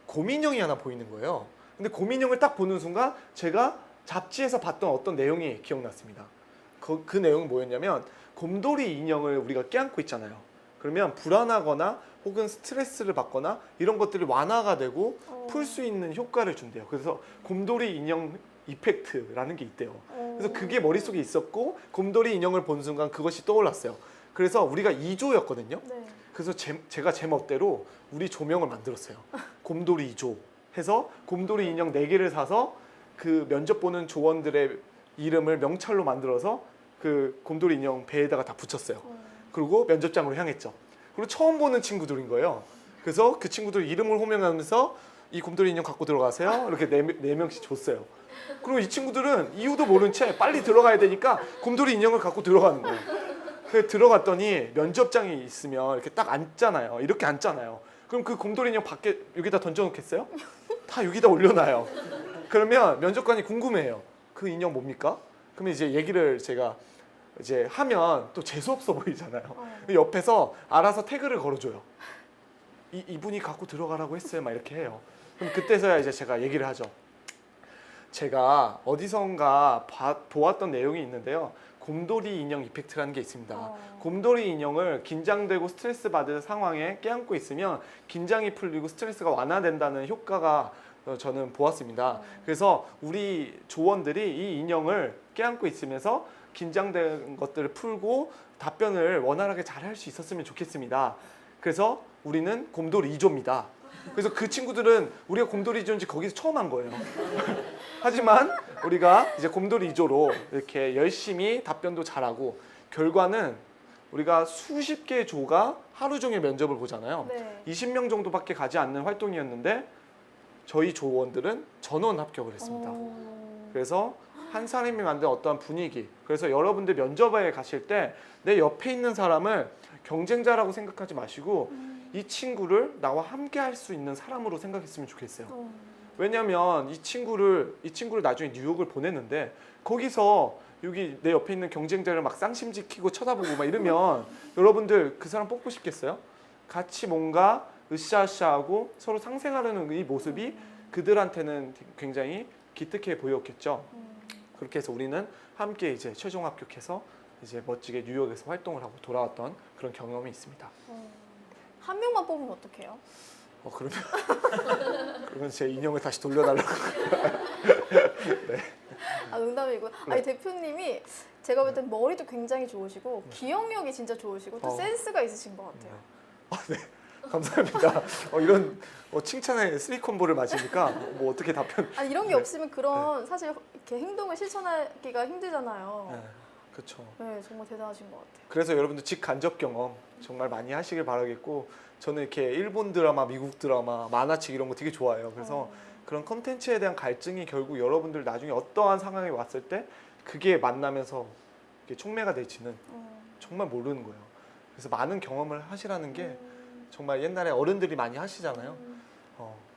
B: 곰인형이 하나 보이는 거예요. 근데 곰인형을 딱 보는 순간 제가 잡지에서 봤던 어떤 내용이 기억났습니다. 그 내용은 뭐였냐면 곰돌이 인형을 우리가 껴안고 있잖아요. 그러면 불안하거나 혹은 스트레스를 받거나 이런 것들이 완화가 되고 풀 수 있는 효과를 준대요. 그래서 곰돌이 인형 이펙트라는 게 있대요. 그래서 그게 머릿속에 있었고 곰돌이 인형을 본 순간 그것이 떠올랐어요. 그래서 우리가 2조였거든요.
A: 네.
B: 그래서 제가 제 멋대로 우리 조명을 만들었어요. 곰돌이 2조 해서 곰돌이 인형 4개를 사서 그 면접 보는 조원들의 이름을 명찰로 만들어서 그 곰돌이 인형 배에다가 다 붙였어요. 그리고 면접장으로 향했죠. 그리고 처음 보는 친구들인 거예요. 그래서 그 친구들 이름을 호명하면서 이 곰돌이 인형 갖고 들어가세요. 이렇게 네 명씩 줬어요. 그리고 이 친구들은 이유도 모른 채 빨리 들어가야 되니까 곰돌이 인형을 갖고 들어가는 거예요. 그래서 들어갔더니 면접장이 있으면 이렇게 딱 앉잖아요. 이렇게 앉잖아요. 그럼 그 곰돌이 인형 밖에 여기다 던져놓겠어요? 다 여기다 올려놔요. 그러면 면접관이 궁금해요. 그 인형 뭡니까? 그러면 이제 얘기를 제가 이제 하면 또 재수없어 보이잖아요. 옆에서 알아서 태그를 걸어줘요. 이분이 갖고 들어가라고 했어요. 막 이렇게 해요. 그럼 그때서야 이제 제가 얘기를 하죠. 제가 어디선가 보았던 내용이 있는데요. 곰돌이 인형 이펙트라는 게 있습니다. 곰돌이 인형을 긴장되고 스트레스 받은 상황에 껴안고 있으면 긴장이 풀리고 스트레스가 완화된다는 효과가 저는 보았습니다. 그래서 우리 조원들이 이 인형을 껴안고 있으면서 긴장된 것들을 풀고 답변을 원활하게 잘 할 수 있었으면 좋겠습니다. 그래서 우리는 곰돌이 2조입니다. 그래서 그 친구들은 우리가 곰돌이 2조인지 거기서 처음 한 거예요. 하지만 우리가 이제 곰돌이 2조로 이렇게 열심히 답변도 잘하고 결과는 우리가 수십 개의 조가 하루 종일 면접을 보잖아요.
A: 네.
B: 20명 정도밖에 가지 않는 활동이었는데 저희 조원들은 전원 합격을 했습니다. 그래서 한 사람이 만든 어떠한 분위기, 그래서 여러분들 면접에 가실 때 내 옆에 있는 사람을 경쟁자라고 생각하지 마시고 이 친구를 나와 함께 할 수 있는 사람으로 생각했으면 좋겠어요. 왜냐면 이 친구를 나중에 뉴욕을 보냈는데 거기서 여기 내 옆에 있는 경쟁자를 막 쌍심지키고 쳐다보고 막 이러면 여러분들 그 사람 뽑고 싶겠어요? 같이 뭔가 으쌰으쌰하고 서로 상생하려는 이 모습이 그들한테는 굉장히 기특해 보였겠죠. 그렇게 해서 우리는 함께 이제 최종 합격해서 이제 멋지게 뉴욕에서 활동을 하고 돌아왔던 그런 경험이 있습니다.
A: 한 명만 뽑으면 어떡해요?
B: 그러면 제 인형을 다시 돌려달라고.
A: 아, 농담이고요. 아니 대표님이 제가 볼 땐 머리도 굉장히 좋으시고 기억력이 진짜 좋으시고 또 센스가 있으신 것 같아요.
B: 네, 감사합니다. 이런 칭찬의 쓰리 콤보를 맞으니까 뭐 어떻게 답변?
A: 아니 이런 게 없으면 그런 사실 이렇게 행동을 실천하기가 힘들잖아요.
B: 네, 그렇죠.
A: 네, 정말 대단하신 것 같아요.
B: 그래서 여러분들 직간접 경험 정말 많이 하시길 바라겠고 저는 이렇게 일본 드라마, 미국 드라마, 만화책 이런 거 되게 좋아해요. 그래서 그런 컨텐츠에 대한 갈증이 결국 여러분들 나중에 어떠한 상황이 왔을 때 그게 만나면서 이렇게 촉매가 될지는 정말 모르는 거예요. 그래서 많은 경험을 하시라는 게 정말 옛날에 어른들이 많이 하시잖아요.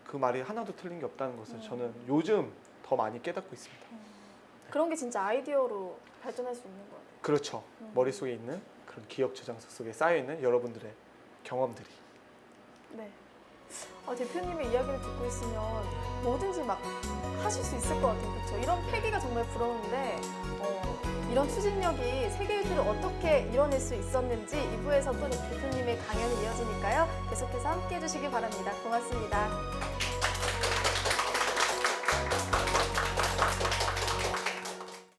B: 그 말이 하나도 틀린 게 없다는 것을 저는 요즘 더 더 많이 깨닫고 있습니다.
A: 그런 게 진짜 아이디어로 발전할 수 있는 것 같아요.
B: 그렇죠. 머릿속에 있는 그런 기억 저장소 속에 쌓여있는 여러분들의 경험들이.
A: 네. 대표님의 이야기를 듣고 있으면 뭐든지 막 하실 수 있을 것 같아요. 그렇죠? 이런 패기가 정말 부러운데 이런 추진력이 세계 일주를 어떻게 이뤄낼 수 있었는지 2부에서 또 대표님의 강연이 이어지니까요. 계속해서 함께해 주시기 바랍니다. 고맙습니다.